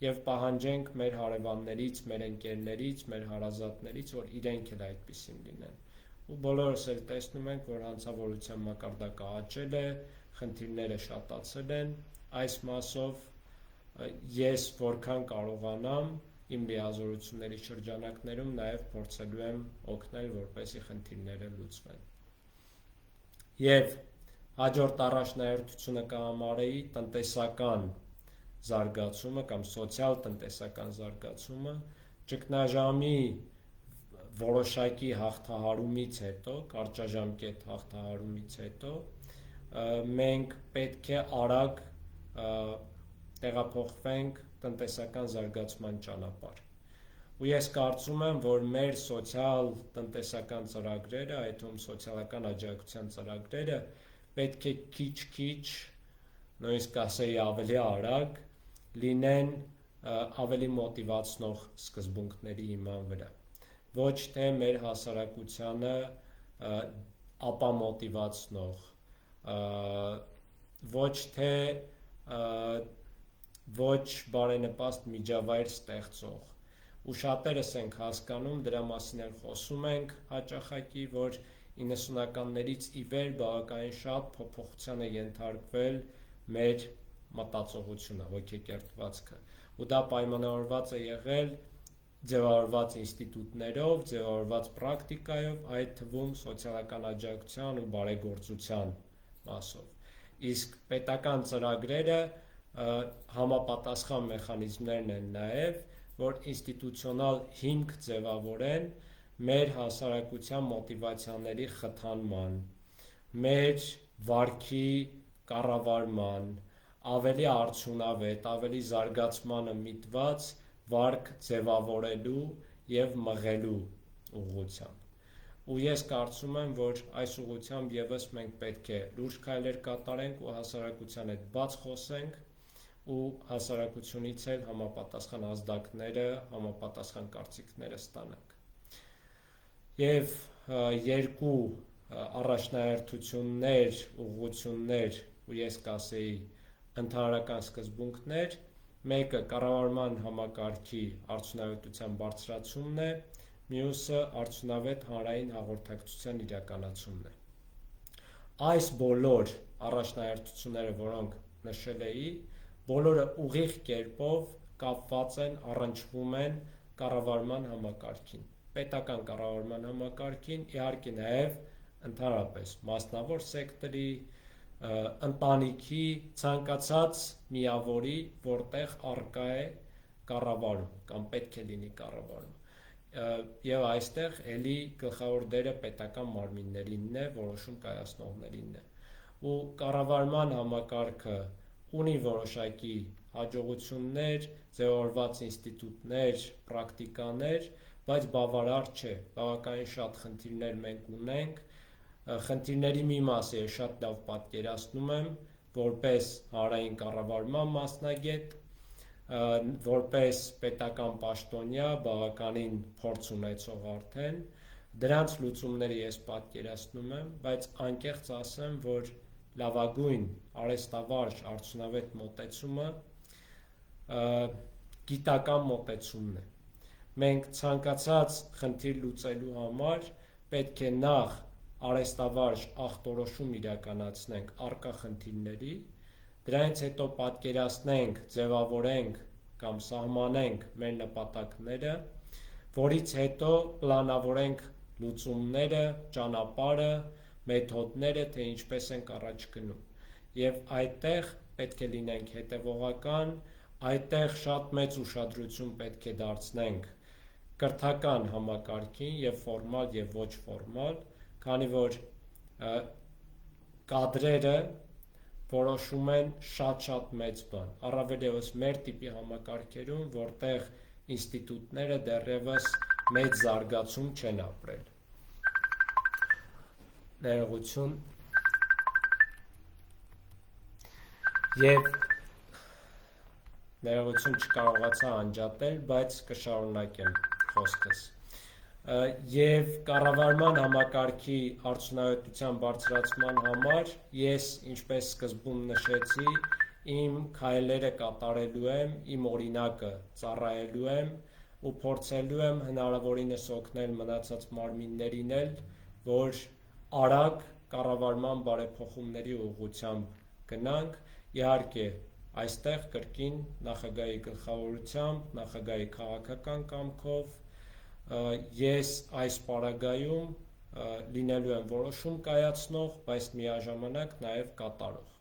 եւ պահանջենք մեր հարևաններից, մեր ընկերներից, մեր հարազատներից, որ իրենք էլ այդպիսին լինեն։ Ու բոլորս էլ տեսնում ենք, որ հանցավորության մակարդակը աճել է, խնդիրները շատացել են, այս մասով ես որքան կարողանամ իմ լիազորությունների շրջանակներում նաև փորձելու եմ օգնել, որպեսզի խնդիրները լուծվեն։ Եվ հաջորդ առաջնահերթությունը կհամարեի տնտեսական զարգացումը կամ սոցիալ-տնտեսական զարգացումը, ճգնաժամի որոշակի հաղթահարումից հետո, կարճաժամկետ հաղթահարումից հետո, մենք պետք է արագ տեղափոխվենք տնտեսական զարգացման ճանապարհ։ Ու ես կարծում եմ, որ մեր սոցիալ-տնտեսական ծրագրերը, այդ թվում սոցիալական աջակցության ծրագրերը պետք է քիչ-քիչ, նույնիսկ ասեի ավելի արագ, լինեն ավելի մոտիվացնող սկզբունքների հիման վրա։ Ոչ թե մեր հասարակությանը ապամոտիվացնող, ոչ թե ոչ բարենպաստ միջավայր ստեղծող։ Ու շատերս ենք հասկանում, դրա մասին էլ խոսում ենք հաճախակի, որ 90-ականներից ի վեր բավականին շատ փոփոխության է ենթարկվել մեր մտածողությունը, հոգեկերտվածքը։ Ու դա պայմանավորված է եղել ձևավորված ինստիտուտներով, ձևավորված պրակտիկայով, այդ թվում սոցիալական աջակցության ու բարեգործության մասով։ Իսկ պետական ծրագրերը համապատասխան մեխանիզմներն են նաև, որ ինստիտուցիոնալ հիմք ձևավորեն մեր հասարակության մոտիվացիաների խթանման, մեր վարքի կառավարման, ավելի արդյունավետ, ավելի զարգացմանը միտված վարք ձևավորելու և մղելու ուղղությամբ։ Ու ես կարծում եմ, որ այս ուղղությամբ ևս մենք պետք է լուրջ քայլեր կատարենք ու հասարակության հետ բաց խոսենք ու հասարակությունից էլ համապատասխան ազդակները, համապատասխան կարծիքները ստանանք։ Եվ երկու առաջնահերթություններ, ուղղություններ ու ես կասեի ընդհանրական սկզբունքներ, մեկը կառավարման համակարգի արդյունավետության բարձրացումն է, մյուսը արդյունավետ հանրային հաղորդակցության իրականացումն է։ Այս բոլոր առաջնահերթությունները, որոնք նշել էի, բոլորը ուղիղ կերպով կապված են, առնչվում են կառավարման համակարգին, պետական կառավարման համակարգին, իհարկե նաև ընդհանրապես մասնավոր սեկտորի, ընտանիքի, ցանկացած միավորի, որտեղ առկա է կառավարում կամ պետք է լինի կառավարում։ Եվ այստեղ էլի գլխավոր դերը պետական մարմիններինն է, որոշում կայացնողներինն է։ Ու կառավարման համակարգը ունի որոշակի հաջողություններ, ձևավորված ինստիտուտներ, պրակտիկաներ, բայց բավարար չէ, բավականին շատ խնդիրներ մենք ունենք, խնդիրների մի մասը ես շատ լավ պատկերացնում եմ, որպես հանրային կառավարման մասնագետ, որպես պետական պաշտոնյա, բավականին փորձ ունեցող արդեն, դրանց լուծումները ես պատկերացնում եմ, բայց անկեղծ ասեմ, որ լավագույն արհեստավարժ արդյունավետ մոտեցումը գիտական մոտեցումն է։ Մենք ցանկացած խնդիր լուծելու համար պետք է նախ արհեստավարժ ախտորոշում իրականացնենք առկա խնդիրների, դրանից հետո պատկերացնենք, ձևավորենք կամ սահմանենք մեր նպատակները, որից հետո պլանավորենք լուծումները, ճանապարհը, մեթոդները, թե ինչպես ենք առաջ գնում։ Եվ այդտեղ պետք է լինենք հետևողական, այդտեղ շատ մեծ ուշադրություն պետք է դարձնենք կրթական համակարգին և ֆորմալ և ոչ ֆորմալ, քանի որ կադրերը որոշում են շատ մեծ բան, առավել ևս մեր տիպի համակարգերում, որտեղ ինստիտուտները դեռևս մեծ զարգացում չեն ապրել։ Ներողություն։ Եվ ներողություն չկարողացա անջատել, բայց կշարունակեմ խոսքս։ Եվ կառավարման համակարգի արդյունավետության բարձրացման համար ես, ինչպես սկզբում նշեցի, իմ քայլերը կատարելու եմ, իմ օրինակը ծառայելու եմ ու փորձելու եմ հնարավորինս օգնել մնացած մարմիններին էլ, որ արագ կառավարման բարեփոխումների ուղղությամբ գնանք, իհարկե այստեղ կրկին նախագահի գլխավորությամբ, նախագահի քաղաքական կամքով, ես այս պարագայում լինելու եմ որոշում կայացնող, բայց միաժամանակ նաև կատարող։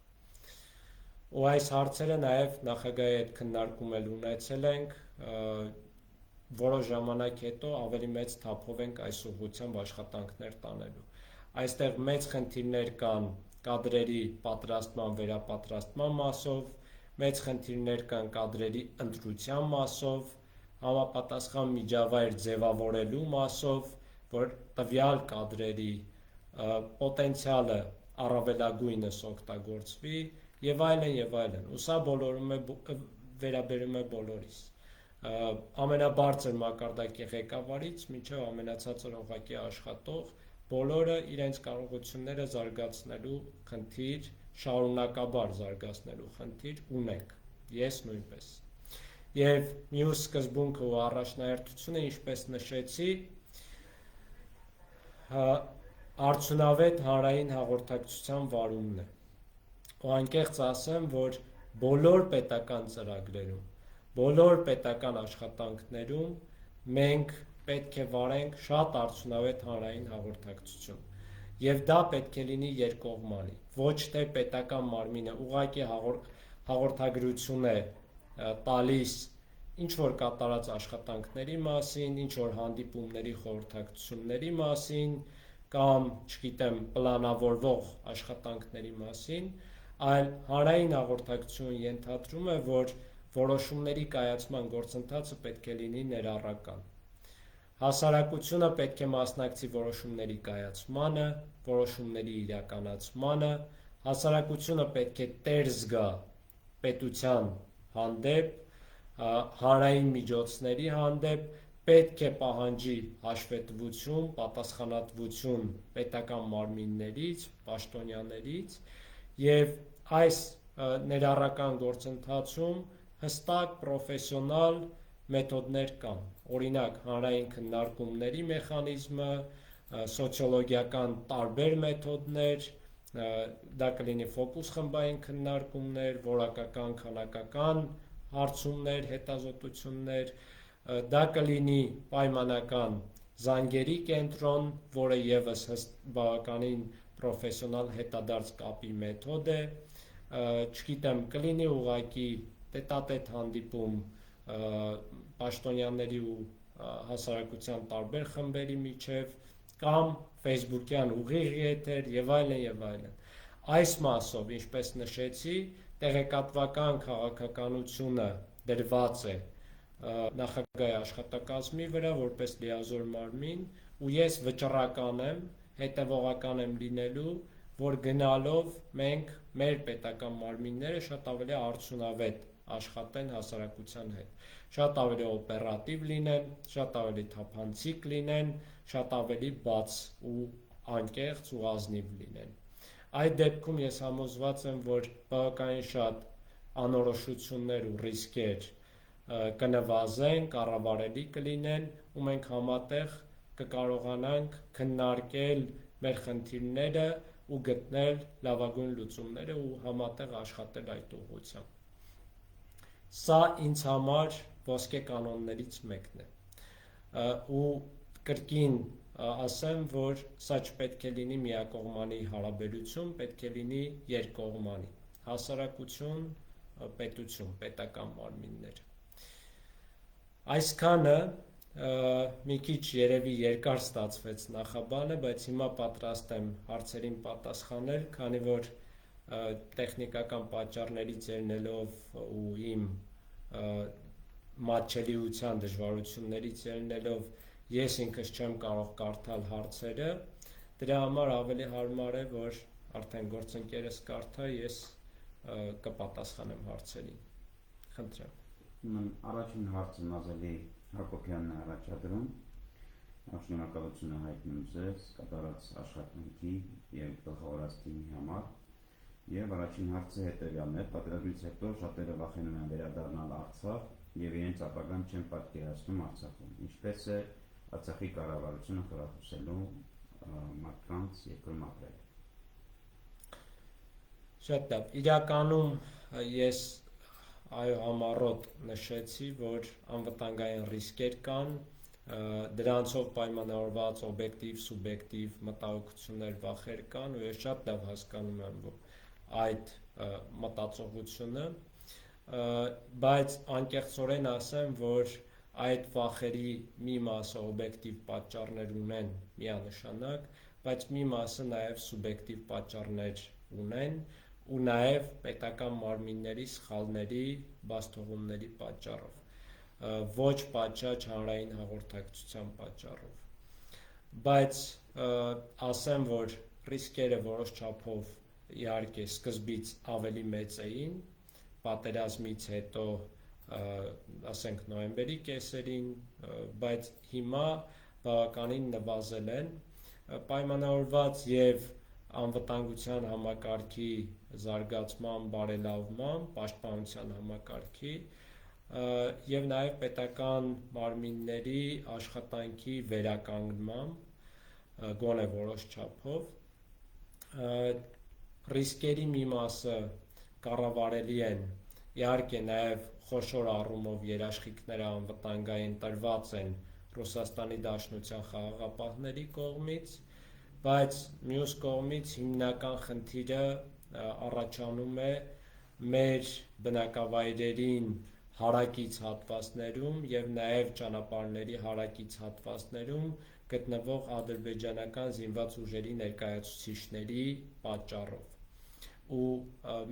Ու այս հարցերը նաև նախագահի հետ քննարկում էլ ունեցել ենք, որոշ ժամանակ հետո ավելի մեծ թափով ենք այս ուղղությամբ աշխատանքներ տանելու։ Այստեղ մեծ խնդիրներ կան կադրերի պատրաստման, վերապատրաստման մասով, մեծ խնդիրներ կան կադրերի ընտրության մասով, համապատասխան միջավայր ձևավորելու մասով, որ տվյալ կադրերի պոտենցիալը առավելագույնս օգտագործվի եւ այլն եւ այլն։ Ու սա վերաբերում է բոլորիս։ Ամենաբարձր մակարդակի ղեկավարից մինչև ամենացածր օղակի աշխատող բոլորը իրենց կարողությունները զարգացնելու խնդիր, շարունակաբար զարգացնելու խնդիր ունենք, ես նույնպես։ Եվ մյուս սկզբունքը ու առաջնահերթությունը, ինչպես նշեցի, արդյունավետ հանրային հաղորդակցության վարումն է։ Ու անկեղծ ասեմ, որ բոլոր պետական ծրագրերում, բոլոր պետական աշխատանքներում մենք պետք է վարենք շատ արդյունավետ հանրային հաղորդակցություն։ Եվ դա պետք է լինի երկկողմանի, ոչ թե պետական մարմինը ուղղակի հաղորդագրություն է տալիս ինչ որ կատարած աշխատանքների մասին, ինչ որ հանդիպումների խորհրդակցությունների մասին կամ, չգիտեմ, պլանավորվող աշխատանքների մասին, այլ հանրային հաղորդակցություն ենթադրում է, որ որոշումների կայացման գործընթացը պետք է լինի ներառական։ Հասարակությունը պետք է մասնակցի որոշումների կայացմանը, որոշումների իրականացմանը, հասարակությունը պետք է տեր զգա պետության հանդեպ, հանրային միջոցների հանդեպ, պետք է պահանջի հաշվետվություն, պատասխանատվություն պետական մարմիններից, պաշտոնյաներից և այս ներառական գործընթացում հստակ պրոֆեսիոնալ մեթոդներ կան, օրինակ հանրային քննարկումների մեխանիզմը, սոցիոլոգիական տարբեր մեթոդներ, դա կլինի ֆոկուս խմբային քննարկումներ, որակական, քանակական հարցումներ, հետազոտություններ, դա կլինի պայմանական զանգերի կենտրոն, որը ևս բավականին պրոֆեսիոնալ հետադարձ կապի մեթոդ է, չգիտեմ, կլինի ուղղակի տետատետ հանդիպում պաշտոնյաների ու հասարակության տարբեր խմբերի միջև կամ Facebook-յան ուղիղ եթեր եւ այլն եւ այլն։ Այս մասով, ինչպես նշեցի, տեղեկատվական քաղաքականությունը դրված է նախագահի աշխատակազմի վրա որպես լիազոր մարմին ու ես վճռական եմ, հետևողական եմ լինելու, որ գնալով մենք մեր պետական մարմինները շատ ավելի արդյունավետ աշխատեն հասարակության հետ, շատ ավելի օպերատիվ լինեն, շատ ավելի թափանցիկ լինեն, շատ ավելի բաց ու անկեղծ ու ազնիվ լինեն։ Այդ դեպքում ես համոզված եմ, որ բավականին շատ անորոշություններ ու ռիսկեր կնվազեն, կառավարելի կլինեն ու մենք համատեղ կկարողանանք քննարկել մեր խնդիրները ու գտնել լավագույն լուծումները ու համատեղ աշխատել այդ ուղղությամբ։ Սա ինձ համար ոսկե կանոններից մեկն է։ Ու կրկին ասեմ, որ սա չպետք է լինի միակողմանի հարաբերություն, պետք է լինի երկկողմանի, հասարակություն, պետություն, պետական մարմիններ։ Այսքանը մի քիչ երևի երկար ստացվեց նախաբանը, բայց հիմա պատրաստ եմ հարցերին պատասխանել, քանի որ տեխնիկական պատճառներից ելնելով ու իմ մատչելիության դժվարություններից ելնելով ես ինքս չեմ կարող կարդալ հարցերը, դրա համար ավելի հարմար է, որ արդեն գործընկերս կարդա, ես կպատասխանեմ հարցերին։ Խնդրեմ։ Առաջին հարցը Նազելի Հակոբյանն է առաջադրում, շնորհակալություն հայտնում ձեզ կատարած աշխատանքի և գլխավորած թիմի համար, և առաջին հարցը հետևյալն է, պատերազմից հետո շատերը վախենում են վերադառնալ Արցախ և իրենց ապագան չեն պատկերացնում Արցախում, ինչպես է Արցախի կառավարությունը խրախուսելու մարդկանց երկրում ապրել։ Շատ լավ, իրականում ես համառոտ նշեցի, որ անվտանգային ռիսկեր կան, դրանցով պայմանավորված օբյեկտիվ, սուբյեկտիվ մտահոգություններ, վախեր կան ու ես շատ լավ հասկանում եմ այդ մտածողությունը, բայց անկեղծորեն ասեմ, որ այդ վախերի մի մասը օբյեկտիվ պատճառներ ունեն միանշանակ, բայց մի մասը նաև սուբյեկտիվ պատճառներ ունեն ու նաև պետական մարմինների սխալների, բացթողումների պատճառով, ոչ պատշաճ հանրային հաղորդակցության պատճառով։ Բայց ասեմ, որ ռիսկերը որոշ չափով իհարկե սկզբից ավելի մեծ էին, պատերազմից հետո ասենք նոյեմբերի կեսերին, բայց հիմա բավականին նվազել են, պայմանավորված և անվտանգության համակարգի զարգացման, բարելավման, պաշտպանության համակարգի և նաև պետական մարմինների աշխատանքի վերականգնման, գոնե որոշ չափով, ռիսկերի մի մասը կառավարելի են, իհարկե նաև խոշոր առումով երաշխիքները անվտանգային տրված են Ռուսաստանի Դաշնության խաղաղապահների կողմից, բայց մյուս կողմից հիմնական խնդիրը առաջանում է մեր բնակավայրերին հարակից հատվածներում եւ նաեւ ճանապարհների հարակից հատվածներում գտնվող ադրբեջանական զինված ուժերի ներկայացուցիչների պատճառով ու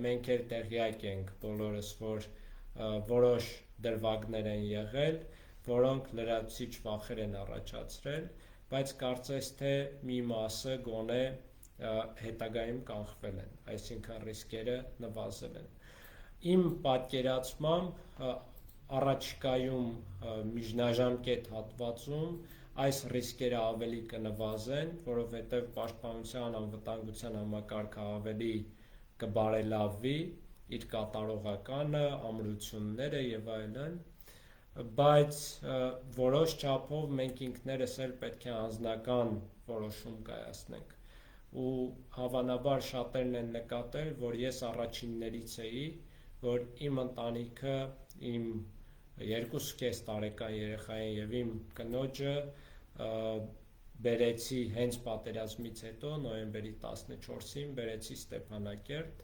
մենք էլ տեղյակ ենք բոլորս, որ որոշ դրվագներ են եղել, որոնք լրացուցիչ վախեր են առաջացրել, բայց կարծես թե մի մասը գոնե հետագայում կանխվել են, այսինքն ռիսկերը նվազել են։ Իմ պատկերացմամբ առաջիկայում միջնաժամկետ հատվածում այս ռիսկերը ավելի կնվազեն, որովհետև պաշտպանության անվտանգության համակարգը ավելի կբարելավվի, իր կատարողականը, ամրությունները եւ այլն, բայց որոշ չափով մենք ինքներս էլ պետք է անձնական որոշում կայացնենք ու հավանաբար շատերն են նկատել, որ ես առաջիններից էի, որ իմ ընտանիքը, իմ 2.5 տարեկան երեխային եւ իմ կնոջը բերեցի հենց պատերազմից հետո նոյեմբերի 14-ին բերեցի Ստեփանակերտ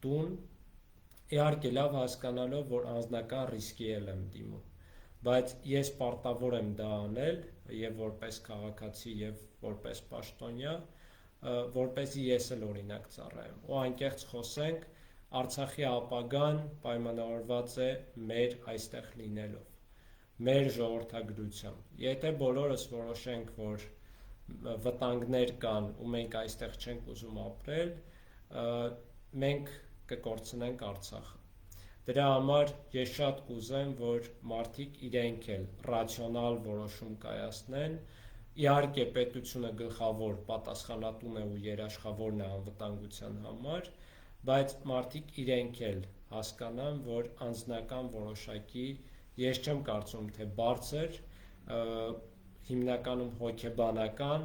տուն, իհարկե լավ հասկանալով, որ անձնական ռիսկի եմ դիմում, բայց ես պարտավոր եմ դա անել եւ որպես քաղաքացի եւ որպես պաշտոնյա, որպեսզի ես էլ օրինակ ծառայեմ։ Ու անկեղծ խոսենք, Արցախի ապագան պայմանավորված է մեր այստեղ լինելով, մեր ժողովրդագրությամբ։ Եթե բոլորս որոշենք, որ վտանգներ կան ու մենք այստեղ չենք ուզում ապրել, մենք կկորցնենք Արցախը։ Դրա համար ես շատ կուզեմ, որ մարդիկ իրենք էլ ռացիոնալ որոշում կայացնեն։ Իհարկե պետությունը գլխավոր պատասխանատուն է ու երաշխավորն է անվտանգության համար, բայց մարդիկ իրենք էլ հասկանան, որ անձնական որոշակի ես չեմ կարծում, թե բարձր, հիմնականում հոգեբանական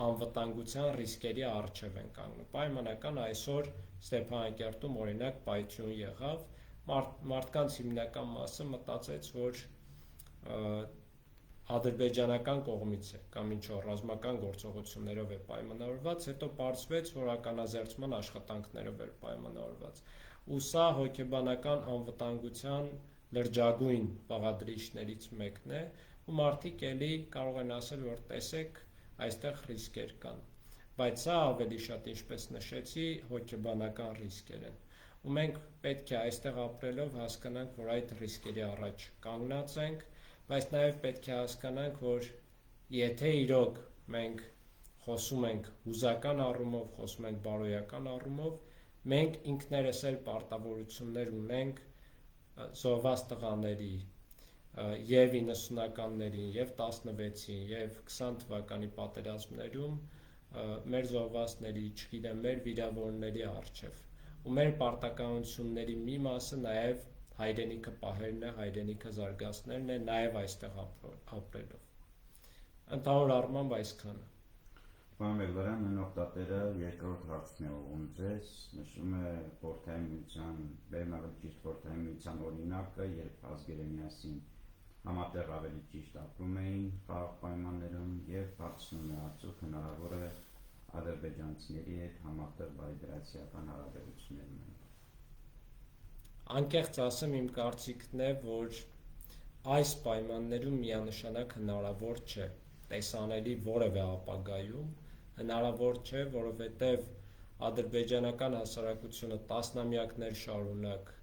անվտանգության ռիսկերի առջև են կանգնում։ Պայմանական այսօր Ստեփանակերտում օրինակ պայթյուն եղավ, մարդկանց հիմնական մասը մտածեց, որ ադրբեջանական կողմից է կամ ինչ-որ ռազմական գործողություններով է պայմանավորված, հետո պարզվեց, որ ականազերծման աշխատանքներով էր պայմանավորված։ Ու սա հոգեբանական անվտանգության լրջագույն բաղադրիչներից մեկն է, ու մարդիկ էլի կարող են ասել, որ տեսեք, այստեղ ռիսկեր կան։ Բայց սա ավելի շատ, ինչպես նշեցի, հոգեբանական ռիսկեր են։ Ու մենք պետք է այստեղ ապրելով հասկանանք, որ այդ ռիսկերի առաջ կանգնած ենք, բայց նաև պետք է հասկանանք, որ եթե իրոք մենք խոսում ենք հուզական առումով, խոսում ենք բարոյական առումով, մենք ինքներս էլ պարտավորություններ ունենք զոհված տղաների եւ 90-ականներին, եւ 16-ին, եւ 20 թվականի պատերազմներում մեր զոհվածների, չգիտեմ, մեր վիրավորների առջև։ Ու մեր պարտականությունների մի մասը նաեւ հայրենիքը պահելն է, հայրենիքը զարգացնելն է, նաեւ այստեղ ապրելով։ Ընդհանուր առմամբ այսքանը։ Պարոն Բեգլարյան, նոկտատերը երկրորդ հարցն է ուղղում ձեզ, նշում է Խորհրդային Միության, բերնավելի ճիշտ Խորհրդային Միության օրինակը, երբ ազգերը միասին համատեղ ավելի ճիշտ ապրում էին խաղաղ պայմաններում եւ հարցնում է արդյոք հնարավոր է ադրբեջանցիների հետ համատեղ բարիդրացիական հարաբերություններ ունենալ։ Անկեղծ ասեմ, իմ կարծիքն է, որ այս պայմաններում միանշանակ հնարավոր չէ, տեսանելի որևէ ապագայում հնարավոր չէ, որովհետև ադրբեջանական հասարակությունը տասնամյակներ շարունակ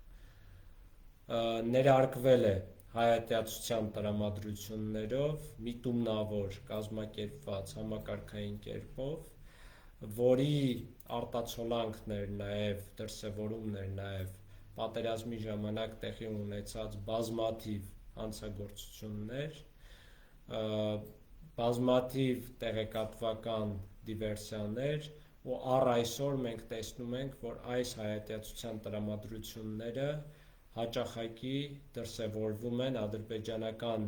ներարկվել է հայատյացության տրամադրություններով, միտումնավոր կազմակերպված համակարգային կերպով, որի արտացոլանքներ նաև դրսևորումներ նաև պատերազմի ժամանակ տեղի ունեցած բազմաթիվ հանցագործություններ, բազմաթիվ տեղեկատվական դիվերսիաներ ու առ այսօր մենք տեսնում ենք, որ այս հայատյացության տրամադրությունները հաճախակի դրսևորվում են ադրբեջանական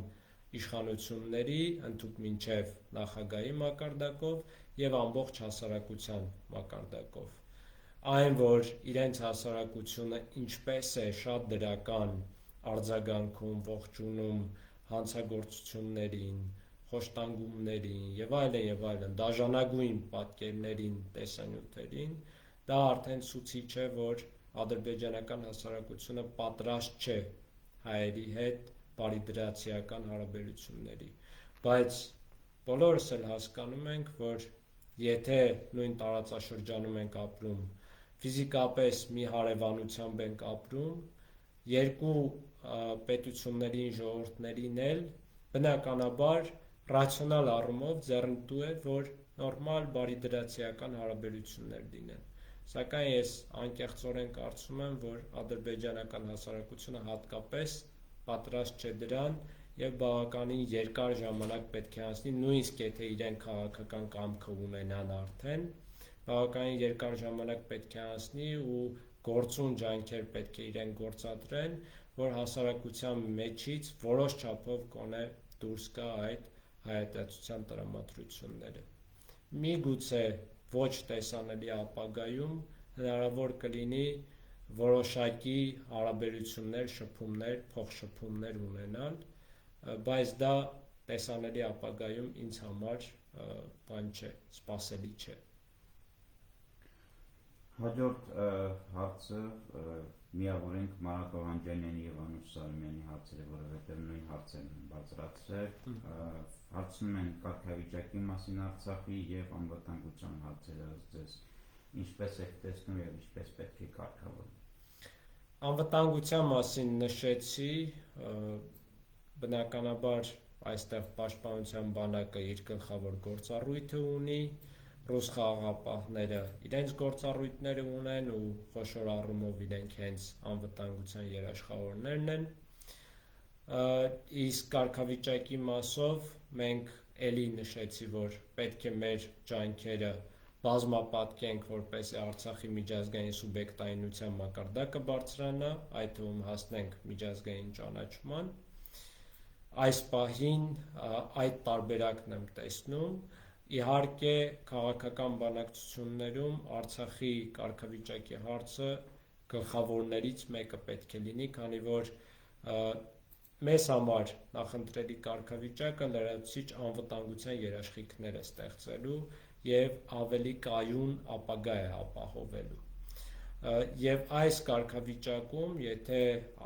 իշխանությունների ընդհուպ մինչև նախագահի մակարդակով եւ ամբողջ հասարակության մակարդակով։ Այն, որ իրենց հասարակությունը ինչպես է շատ դրական արձագանքում, ողջունում, հանցագործություններին, խոշտանգումներին եւ այլն, դաժանագույն պատկերներին, տեսանյութերին, դա արդեն ցուցիչ է, որ ադրբեջանական հասարակությունը պատրաստ չէ հայերի հետ բարիդրացիական հարաբերությունների, բայց բոլորս էլ հասկանում ենք, որ եթե նույն տարածաշրջանում ենք ապրում, ֆիզիկապես մի հարևանությամբ ենք ապրում, երկու պետություններին, ժողովուրդներին էլ բնականաբար ռացիոնալ առումով ձեռնտու է, որ նորմալ բարիդրացիական հարաբերություններ լինեն, սակայն ես անկեղծորեն կարծում եմ, որ ադրբեջանական հասարակությունը հատկապես պատրաստ չէ դրան եւ բավականին երկար ժամանակ պետք է անցնի, նույնիսկ եթե իրենք քաղաքական կամքը ունենան արդեն, բավականին երկար ժամանակ պետք է անցնի ու գործուն ջանքեր պետք է իրենք գործադրեն, որ հասարակության մեջից որոշ չափով կոնե դուրս գա այդ հայատյացության տրամադրությունները։ Միգուցե ոչ տեսանելի ապագայում հնարավոր կլինի որոշակի հարաբերություններ, շփումներ, փոխշփումներ ունենալ, բայց դա տեսանելի ապագայում ինձ համար բան չէ, սպասելի չէ։ Հաջորդ հարցը միավորենք Մարատ Օհանջանյանի եւ Անուշ Սարոյանի հարցերը, որովհետեւ նույն հարցերն են բարձրացրել։ Հարցնում են կարգավիճակի մասին Արցախի եւ անվտանգության հարցերը ձեզ ինչպես եք տեսնում եւ ինչպես պետք է կարգավորել։ Անվտանգության մասին նշեցի, բնականաբար այստեղ պաշտպանության բանակը իր գլխավոր գործառույթը ունի, ռուս խաղաղապահները իրենց գործառույթները ունեն ու խոշոր առումով իրենք հենց անվտանգության երաշխավորներն են, իսկ կարգավիճակի մասով մենք էլի նշեցի, որ պետք է մեր ջանքերը բազմապատկենք, որպեսզի Արցախի միջազգային սուբյեկտայնության մակարդակը բարձրանա, այդ թվում հասնենք միջազգային ճանաչման, այս պահին այդ տարբերակն եմ տեսնում, իհարկե քաղաքական բանակցություններում Արցախի կարգավիճակի հարցը գլխավորներից մեկը պետք է լինի, քանի որ մեզ համար նախընտրելի կարգավիճակը լրացուցիչ անվտանգության երաշխիքներ է ստեղծելու եւ ավելի կայուն ապագա է ապահովելու։ Եվ այս կարգավիճակում, եթե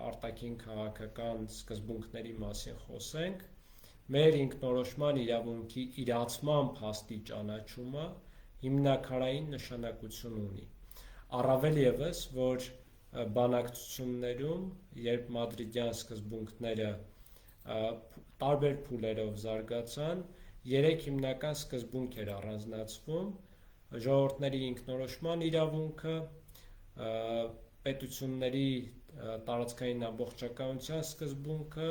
արտաքին քաղաքական սկզբունքների մասին խոսենք, մեր ինքնորոշման իրավունքի իրացման փաստի ճանաչումը հիմնաքարային նշանակություն ունի։ Առավել ևս, որ բանակցություններում, երբ մադրիդյան սկզբունքները տարբեր փուլերով զարգացան, 3 հիմնական սկզբունք էր առանձնացվում՝ ժողովուրդների ինքնորոշման իրավունքը, պետությունների տարածքային ամբողջականության սկզբունքը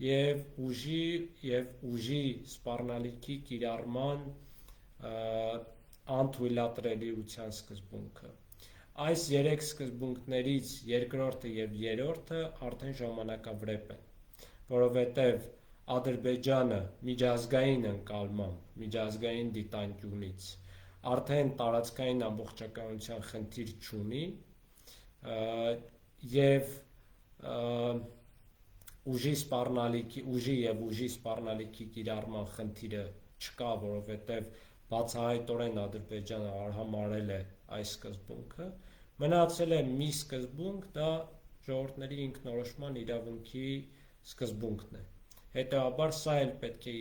եւ ուժի սպառնալիքի կիրառման անթույլատրելիության սկզբունքը։ Այս 3 սկզբունքներից երկրորդը եւ երրորդը արդեն ժամանակավրեպ են, որովհետեւ Ադրբեջանը միջազգային ընկալմամբ, միջազգային դիտանկյունից արդեն տարածքային ամբողջականության խնդիր չունի եւ ուժի եւ ուժի սպառնալիքի կիրառման խնդիրը չկա, որովհետեւ բացահայտորեն Ադրբեջանը արհամարհել է այս սկզբունքը, մնացել է մի սկզբունք, դա ժողովուրդների ինքնորոշման իրավունքի սկզբունքն է։ Հետևաբար սա էլ պետք է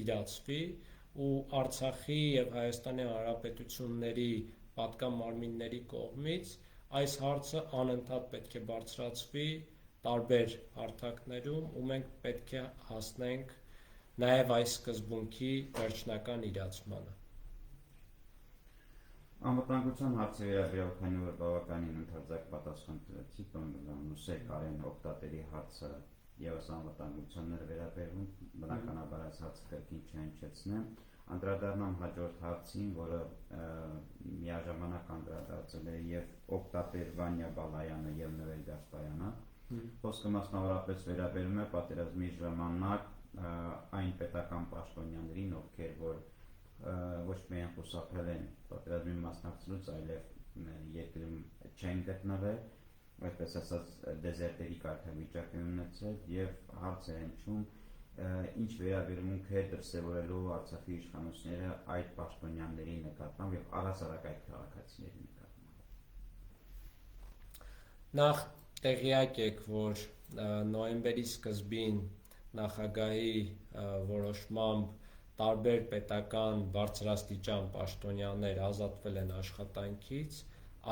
իրացվի ու Արցախի եւ Հայաստանի Հանրապետությունների պատգամարմինների կողմից այս հարցը անընդհատ պետք է բարձրացվի տարբեր հարթակներում ու մենք պետք է հասնենք նաեւ այս սկզբունքի վերջնական իրացմանը։ Անվտանգության հարցի վերաբերյալ քանի որ բավականին ընդարձակ պատասխան տվեցիք, Նուսեր Կարեն օկտատերի հարցը եւս անվտանգությանն էր վերաբերվում, բնականաբար այս հարցը կրկին չհնչեցնեմ, անդրադառնամ հաջորդ հարցին, որը միաժամանակ անդրադարձել է եւ օկտատեր Վանյա Բալայանը եւ Նվեր Գասպարյանը, խոսքը մասնավորապես վերաբերում է պատերազմի ժամանակ այն պետական պաշտոնյաներին, ովքեր որ ոչ միայն խուսափել են պատերազմի մասնակցելուց, այլև երկրում չեն գտնվել, այդպես ասած դեզերտերի կարգավիճակ են ունեցել եւ հարց է հնչում ինչ վերաբերմունք է դրսևորելու Արցախի իշխանությունները այդ պաշտոնյաների նկատմամբ եւ առհասարակ այդ քաղաքացիների նկատմամբ։ Նախ տեղյակ եք, որ նոյեմբերի սկզբին նախագահի որոշմամբ տարբեր պետական բարձրաստիճան պաշտոնյաներ ազատվել են աշխատանքից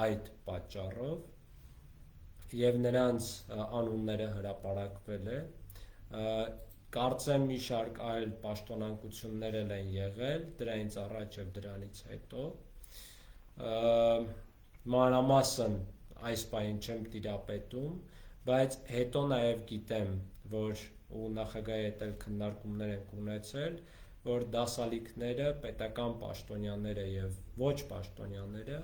այդ պատճառով եւ նրանց անունները հրապարակվել է։ Կարծեմ մի շարք այլ պաշտոնանկություններ են եղել դրանից առաջ եւ դրանից հետո։ Մանրամասն այս պահին չեմ տիրապետում, բայց հետո նաեւ գիտեմ, որ ու նախագահի հետ էլ քննարկումներ ենք ունեցել, որ դասալիքները, պետական պաշտոնյաները եւ ոչ պաշտոնյաները,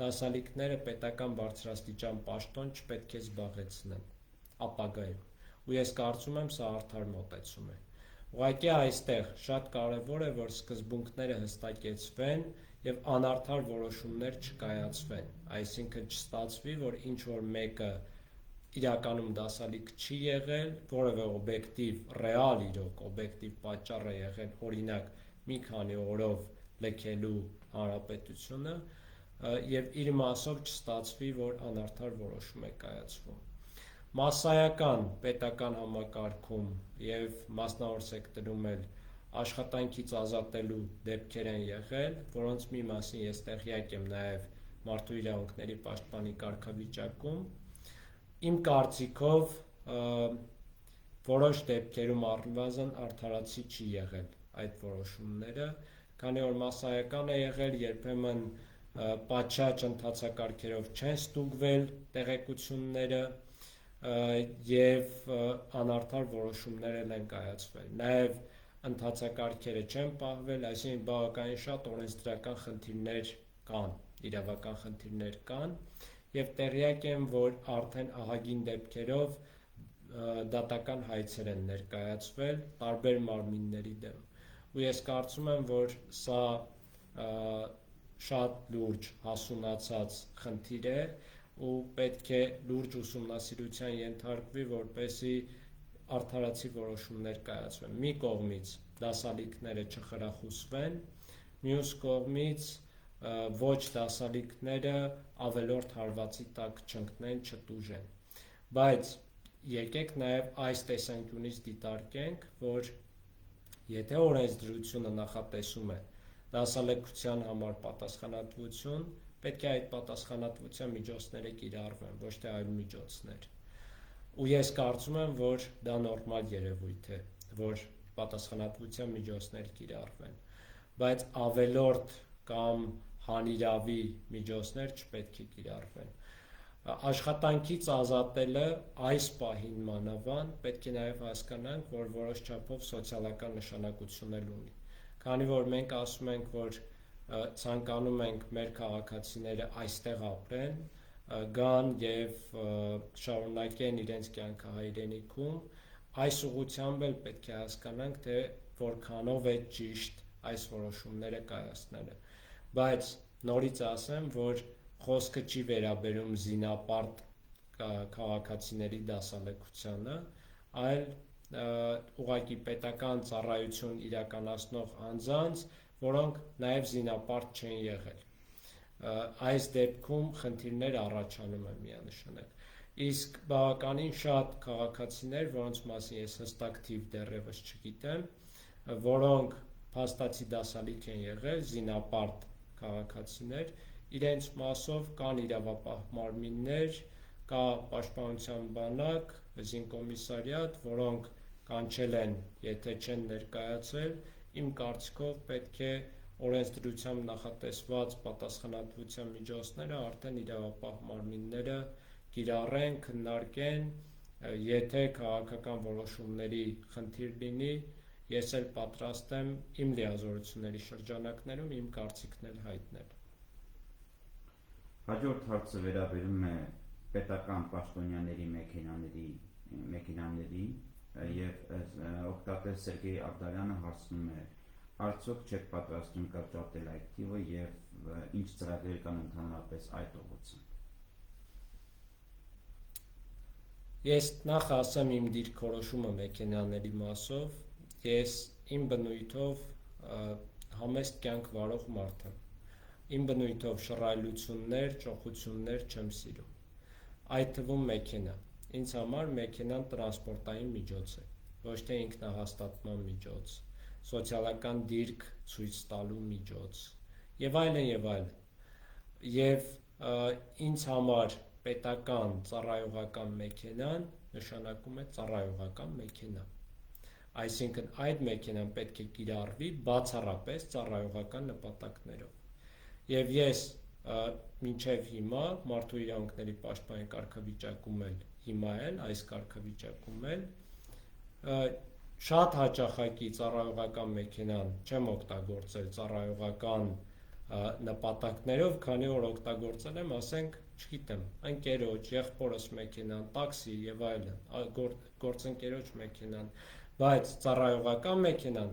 դասալիքները պետական բարձրաստիճան պաշտոն չպետք է զբաղեցնեն ապագայում։ Ու ես կարծում եմ, սա արդար մոտեցում է։ Ուղղակի այստեղ շատ կարևոր է, որ սկզբունքները հստակեցվեն եւ անարդար որոշումներ չկայացվեն, այսինքն չստացվի, որ ինչ որ մեկը իրականում դասալիք չի եղել, որևէ օբյեկտիվ, ռեալ իրոք օբյեկտիվ պատճառ է եղել, օրինակ մի քանի օրով լքելու հանրապետությունը եւ իր մասով չստացվի, որ անարդար որոշում է կայացվում։ Մասսայական պետական համակարգում եւ մասնավոր սեկտորում էլ աշխատանքից ազատելու դեպքեր են եղել, որոնց մի մասին ես տեղյակ եմ նաեւ մարդու իրավունքների պաշտպանի կարգավիճակում։ Իմ կարծիքով որոշ դեպքերում առնվազն արդարացի չի եղել այդ որոշումները, քանի որ մասսայական է եղել, երբեմն պատշաճ ընթացակարգերով չեն ստուգվել տեղեկությունները եւ անարդար որոշումներ են կայացվել։ Նաեւ ընթացակարգերը չեն պահվել, այսինքն բավականին շատ օրենսդրական խնդիրներ կան, իրավական խնդիրներ կան եւ տեղյակ եմ, որ արդեն ահագին դեպքերով դատական հայցեր են ներկայացվել տարբեր մարմինների դեմ։ Ու ես կարծում եմ, որ սա շատ լուրջ հասունացած խնդիր է ու պետք է լուրջ ուսումնասիրության ենթարկվի, որպեսզի արդարացի որոշումներ կայացվեն։ Մի կողմից դասալիքները չխրախուսվեն, մյուս կողմից ոչ դասալիքները ավելորդ հարվածի տակ չընկնեն, չտուժեն։ Բայց եկեք նաև այս տեսանկյունից դիտարկենք, որ եթե օրենսդրությունը նախատեսում է դասալեկության համար պատասխանատվություն, պետք է այդ պատասխանատվության միջոցները կիրառվեն, ոչ թե այլ միջոցներ։ Ու ես կարծում եմ, որ դա նորմալ երևույթ է, որ պատասխանատվության միջոցներ կիրառվեն, բայց ավելորդ կամ հանիրավի միջոցներ չպետք է կիրառվեն։ Աշխատանքից ազատելը այս պահին մանավանդ պետք է նաև հասկանանք, որ որոշ չափով սոցիալական նշանակություն ունի, քանի որ մենք ասում ենք, որ ցանկանում ենք մեր քաղաքացիները այստեղ ապրեն, գան եւ շարունակեն իրենց կյանքը հայրենիքում, այս ուղղությամբ էլ պետք է հասկանանք, թե որքանով է ճիշտ այս որոշումները կայացնելը։ Բայց նորից ասեմ, որ խոսքը չի վերաբերում զինապարտ քաղաքացիների դասալեկությանը, այլ ուղղակի պետական ծառայություն իրականացնող անձանց, որոնք նաև զինապարտ չեն եղել։ Այս դեպքում խնդիրներ առաջանում են միանշանակ։ Իսկ բավականին շատ քաղաքացիներ, որոնց մասին ես հստակ թիվ դեռևս չգիտեմ, որոնք փաստացի դասալիք են եղել, զինապարտ քաղաքացիներ, իրենց մասով կան իրավապահ մարմիններ, կա պաշտպանության բանակ, զինկոմիսարիատ, որոնք կանչել են, եթե չեն ներկայացել, իմ կարծիքով պետք է օրենսդրությամբ նախատեսված պատասխանատվության միջոցները արդեն իրավապահ մարմինները կիրառեն, քննարկեն, եթե քաղաքական որոշումների խնդիր լինի, ես էլ պատրաստ եմ իմ լիազորությունների շրջանակներում իմ կարծիքն էլ հայտնել։ Հաջորդ հարցը վերաբերում է պետական պաշտոնյաների մեքենաների եւ օգտատեր Սերգեյ Աբդալյանը հարցնում է. արդյոք չեք պատրաստում կրճատել այդ թիվը եւ ինչ ծրագրեր կան ընդհանրապես այդ ուղղությամբ։ Ես նախ ասեմ իմ դիրքորոշումը մեքենաների մասով, ես իմ բնույթով համեստ կյանք վարող մարդ եմ։ Իմ բնույթով շռայլություններ, ճոխություններ չեմ սիրում։ Այդ թվում մեքենա։ Ինձ համար մեքենան տրանսպորտային միջոց է, ոչ թե ինքնահաստատման միջոց, սոցիալական դիրք ցույց տալու միջոց, եւ այլն եւ այլն։ Եվ ինձ համար պետական ծառայողական մեքենան նշանակում է ծառայողական մեքենա։ Այսինքն այդ մեքենան պետք է կիրառվի բացառապես ծառայողական նպատակներով։ Եվ ես մինչև հիմա մարդու իրավունքների պաշտպանի կարգավիճակում էլ, հիմա էլ այս կարգավիճակում էլ շատ հաճախակի ծառայողական մեքենան չեմ օգտագործել ծառայողական նպատակներով, քանի որ օգտագործել եմ, ասենք, չգիտեմ, ընկերոջ, եղբորս մեքենան, տաքսի եւ այլն, գործընկերոջ մեքենան, բայց ծառայողական մեքենան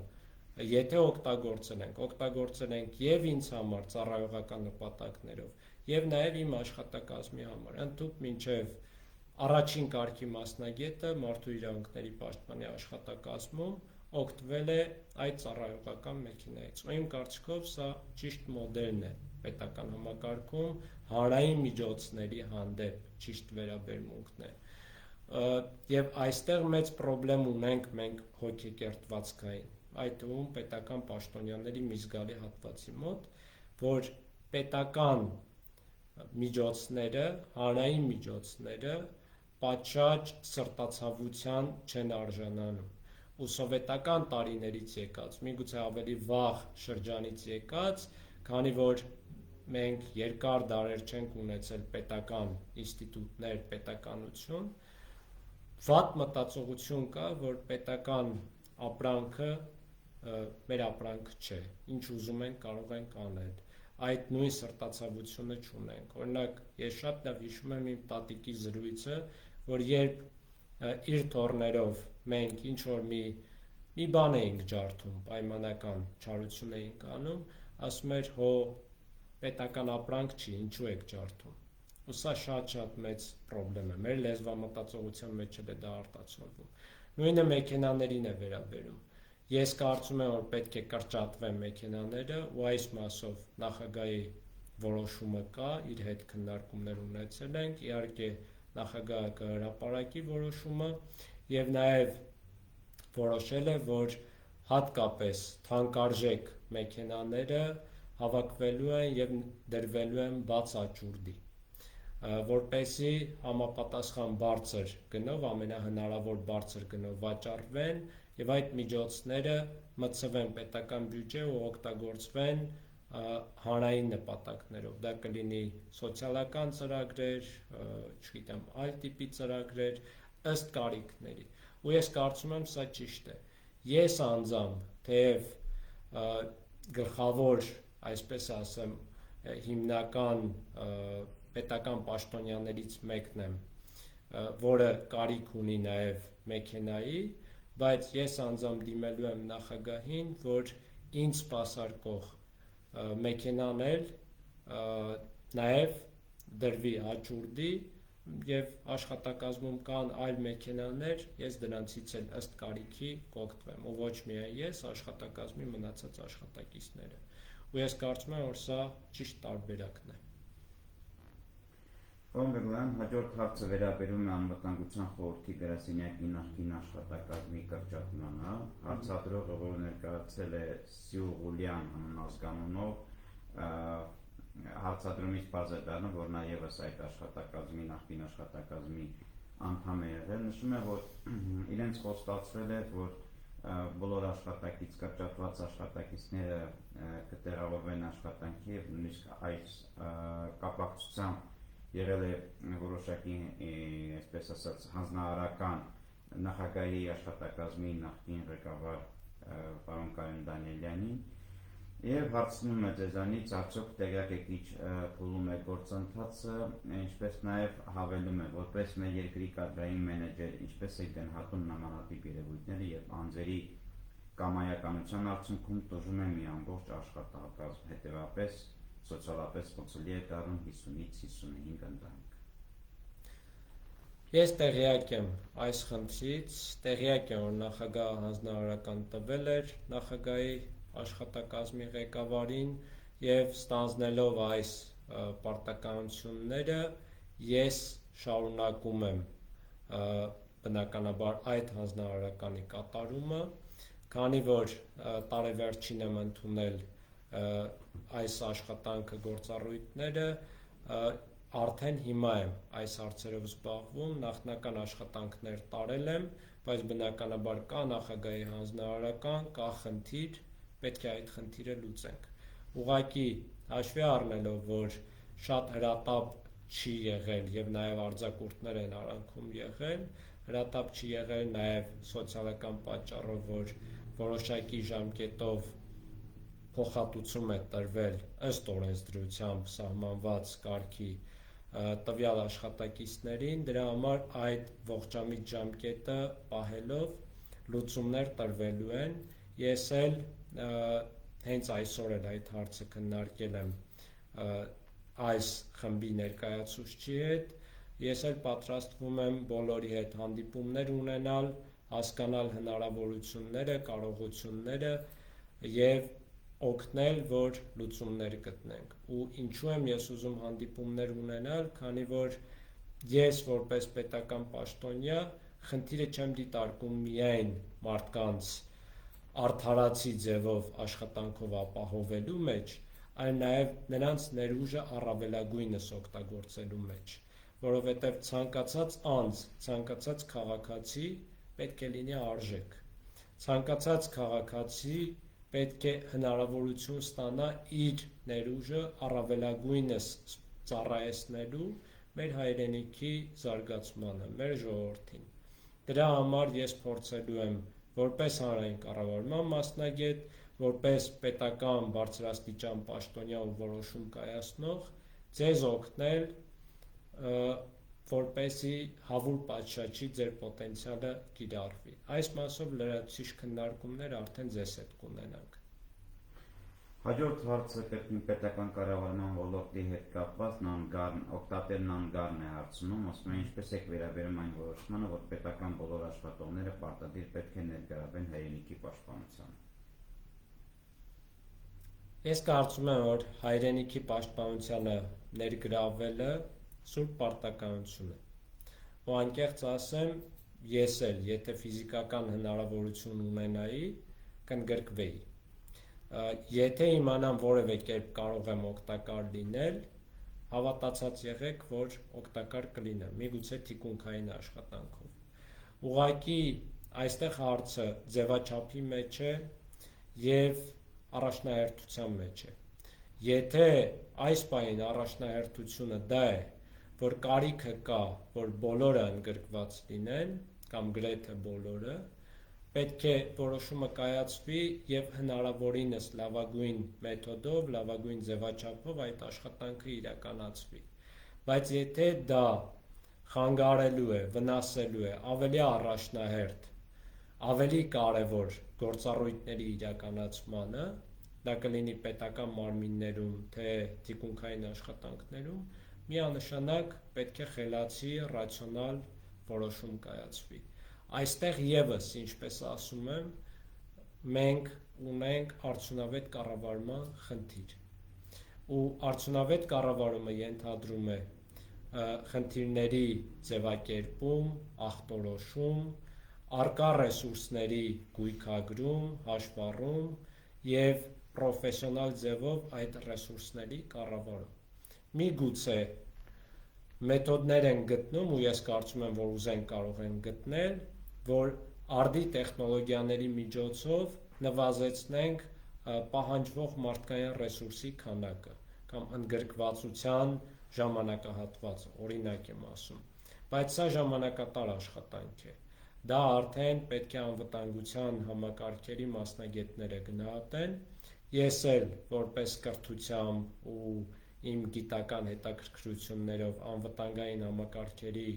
եթե օգտագործել ենք եւ ինձ համար ծառայողական նպատակներով, եւ նաեւ իմ աշխատակազմի համար, ընդհուպ մինչեւ առաջին կարգի մասնագետը մարդու իրավունքների պաշտպանի աշխատակազմում օգտվել է այդ ծառայողական մեքենայից։ Ու իմ կարծիքով սա ճիշտ մոդելն է պետական համակարգում հանրային միջոցների հանդեպ ճիշտ վերաբերմունքն է։ Եվ այստեղ մեծ խնդրեմ ունենք մենք հոգեկերտվածքային, այդ թվում պետական պաշտոնյաների մի զգալի հատվածի մոտ, որ պետական միջոցները, հանրային միջոցները պատշաճ սրտացավության չեն արժանանում։ Ու սովետական տարիներից եկած, միգուցե ավելի վաղ շրջանից եկած, քանի որ մենք երկար դարեր չենք ունեցել պետական ինստիտուտներ, պետականություն, վատ մտածողություն կա, որ պետական ապրանքը մեր ապրանքը չէ, ինչ ուզում ենք կարող ենք անել, այդ նույն սրտացավությունը չունենք։ Օրինակ, ես շատ լավ հիշում եմ իմ տատիկի զրույցը, որ երբ իր թոռներով մենք ինչ-որ մի բան էինք ջարդում, պայմանական չարություն էինք անում, ասում էր, հո պետական ապրանք չի, ինչու եք ջարդում։ Ու սա շատ մեծ խնդրեմ է, մեր լեզվամտածողության մեջ էլ է դա արտացոլվում։ Նույնը մեքենաներին է վերաբերում։ Ես կարծում եմ, որ պետք է կրճատվեն մեքենաները, ու այս մասով նախագահի որոշումը կա, իր հետ քննարկումներ ունեցել ենք, իհարկե նախագահը կհրապարակի որոշումը եւ նաեւ որոշել է, որ հատկապես թանկարժեք մեքենաները հավաքվելու են եւ դրվելու են բաց աճուրդի, որպեսզի համապատասխան բարձր գնով, ամենահնարավոր բարձր գնով վաճառվեն եւ այդ միջոցները մտցվեն պետական բյուջե ու օգտագործվեն հանրային նպատակներով։ Դա կլինի սոցիալական ծրագրեր, չգիտեմ, այլ տիպի ծրագրեր ըստ կարիքների։ Ու ես կարծում եմ սա ճիշտ է։ Ես անձամբ, թեև գլխավոր, այսպես ասեմ, հիմնական պետական պաշտոնյաներից մեկն եմ, որը կարիք ունի նաև մեքենայի, բայց ես անձամբ դիմելու եմ նախագահին, որ ինձ սպասարկող մեքենան էլ նաև դրվի աճուրդի եւ աշխատակազմում կան այլ մեքենաներ, ես դրանցից էլ ըստ կարիքի կօգտվեմ, ու ոչ միայն ես, աշխատակազմի մնացած աշխատակիցները։ Ու ես կարծում եմ, որ սա ճիշտ տարբերակն է։ Պարոն Բեգլյան, հաջորդ հարցը վերաբերում է անվտանգության խորհրդի գրասենյակի նախկին աշխատակազմի կրճատմանը։ Հարցադրողը, որը ներկայացել է Սյու Ղուլյան անունազգանունով, հարցադրումից բաց է դառնում, որ նա ևս այդ աշխատակազմի, նախկին աշխատակազմի անդամ է եղել, նշում է, որ իրենց խոստացվել է, որ բոլոր աշխատակից կրճատված աշխատակիցները կտեղավորվեն աշխատանքի եւ նույնիսկ այս կապակցությամբ եղել է որոշակի, այսպես ասած, հանձնարարական նախագահի աշխատակազմի նախկին ղեկավար պարոն Կարեն Դանիելյանին եւ հարցնում է ձեզանից, արդյոք տեղյակ եք ինչ փուլում է գործընթացը, ինչպես նաեւ հավելում է, որպես մեր երկրի կադրային մենեջեր, ինչպես եք գնահատում նմանատիպ երևույթները եւ անձերի կամայականության արդյունքում տոժում է մի ամբողջ աշխատակազմ, հետեւապես սոցիալապես խոցելի է դառնում 50-ից 55 ընտանիք։ Ես տեղյակ եմ այս խնդրից, տեղյակ եմ, որ նախագահը հանձնարարական տվել էր նախագահի աշխատակազմի ղեկավարին եւ ստանձնելով այս պարտականությունները ես շարունակում եմ բնականաբար այդ հանձնարարականի կատարումը, քանի որ տարեվերջին եմ ընդունել այս աշխատանքը գործառույթները, արդեն հիմա եմ այս հարցերով զբաղվում, նախնական աշխատանքներ տարել եմ, բայց բնականաբար կա նախագահի հանձնարարական, կա խնդիր, պետք է այդ խնդիրը լուծենք։ Ուղղակի հաշվի առնելով, որ շատ հրատապ չի եղել եւ նաեւ արձակուրդներ են արանքում եղել, հրատապ չի եղել նաեւ սոցիալական պատճառով, որ որոշակի ժամկետով փոխհատուցում է տրվել ըստ օրենսդրությամբ սահմանված կարգի տվյալ աշխատակիցներին, դրա համար այդ ողջամիտ ժամկետը պահելով լուծումներ տրվելու են։ Ես էլ հենց այսօր էլ այդ հարցը քննարկել եմ այս խմբի ներկայացուցչի հետ, ես էլ պատրաստվում եմ բոլորի հետ հանդիպումներ ունենալ, հասկանալ հնարավորությունները, կարողությունները եւ օգնել, որ լուծումներ գտնենք։ Ու ինչու եմ ես ուզում հանդիպումներ ունենալ, քանի որ ես որպես պետական պաշտոնյա խնդիրը չեմ դիտարկում միայն մարդկանց արդարացի ձևով աշխատանքով ապահովելու մեջ, այլ նաև նրանց ներուժը առավելագույնս օգտագործելու մեջ, որովհետև ցանկացած անձ, ցանկացած քաղաքացի պետք է լինի արժեք։ Ցանկացած քաղաքացի պետք է հնարավորություն ստանա իր ներուժը առավելագույնս ծառայեցնելու մեր հայրենիքի զարգացմանը, մեր ժողովրդին։ Դրա համար ես փորձելու եմ որպես հանրային կառավարման մասնագետ, որպես պետական բարձրաստիճան պաշտոնյա ու որոշում կայացնող, ձեզ օգնել, որպեսզի հավուր պատշաճի ձեր պոտենցիալը կիրառվի։ Այս մասով լրացուցիչ քննարկումներ արդեն ձեզ հետ կունենանք։ Հաջորդ հարցը կրկին պետական կառավարման ոլորտի հետ կապված օգտատերն Անգարն է հարցնում, ասում է ինչպես եք վերաբերում այն որոշմանը, որ պետական բոլոր աշխատողները պարտադիր պետք է ներգրավեն հայրենիքի պաշտպանությանը։ Ես կարծում եմ, որ հայրենիքի պաշտպանությանը ներգրավելը սուրբ պարտականություն է։ Ու անկեղծ ասեմ, ես էլ, եթե ֆիզիկական հնարավորություն ունենայի, կընդգրկվեի։ Եթե իմանամ որևէ կերպ կարող եմ օգտակար լինել, հավատացած եղեք, որ օգտակար կլինեմ, միգուցե թիկունքային աշխատանքով։ Ուղղակի այստեղ հարցը ձևաչափի մեջ է եւ առաջնահերթության մեջ է։ Եթե այս պահին առաջնահերթությունը դա է, որ կարիքը կա, որ բոլորը ընդգրկված լինեն, կամ գրեթե բոլորը, պետք է որոշումը կայացվի եւ հնարավորինս լավագույն մեթոդով, լավագույն ձևաչափով այդ աշխատանքը իրականացվի։ Բայց եթե դա խանգարելու է, վնասելու է, ավելի առաջնահերթ, ավելի կարևոր գործառույթների իրականացմանը, դա կլինի պետական մարմիններում, թե թիկունքային աշխատանքներում, միանշանակ պետք է խելացի, ռացիոնալ որոշում կայացվի։ Այստեղ եւս, ինչպես ասում եմ, մենք ունենք արդյունավետ կառավարման խնդիր։ Ու արդյունավետ կառավարումը ենթադրում է խնդիրների ձևակերպում, ախտորոշում, առկա ռեսուրսների գույքագրում, հաշվառում եւ պրոֆեսիոնալ ձևով այդ ռեսուրսների կառավարում։ Միգուցե մեթոդներ են գտնում, ու ես կարծում եմ, որ ուզենք կարող են գտնել, որ արդի տեխնոլոգիաների միջոցով նվազեցնենք պահանջվող մարդկային ռեսուրսի քանակը կամ ընդգրկվածության ժամանակահատվածը, օրինակ եմ ասում, բայց սա ժամանակատար աշխատանք է։ Դա արդեն պետք է անվտանգության համակարգերի մասնագետները գնահատեն։ Ես էլ որպես կրթությամբ ու իմ գիտական հետաքրքրություններով անվտանգային համակարգերի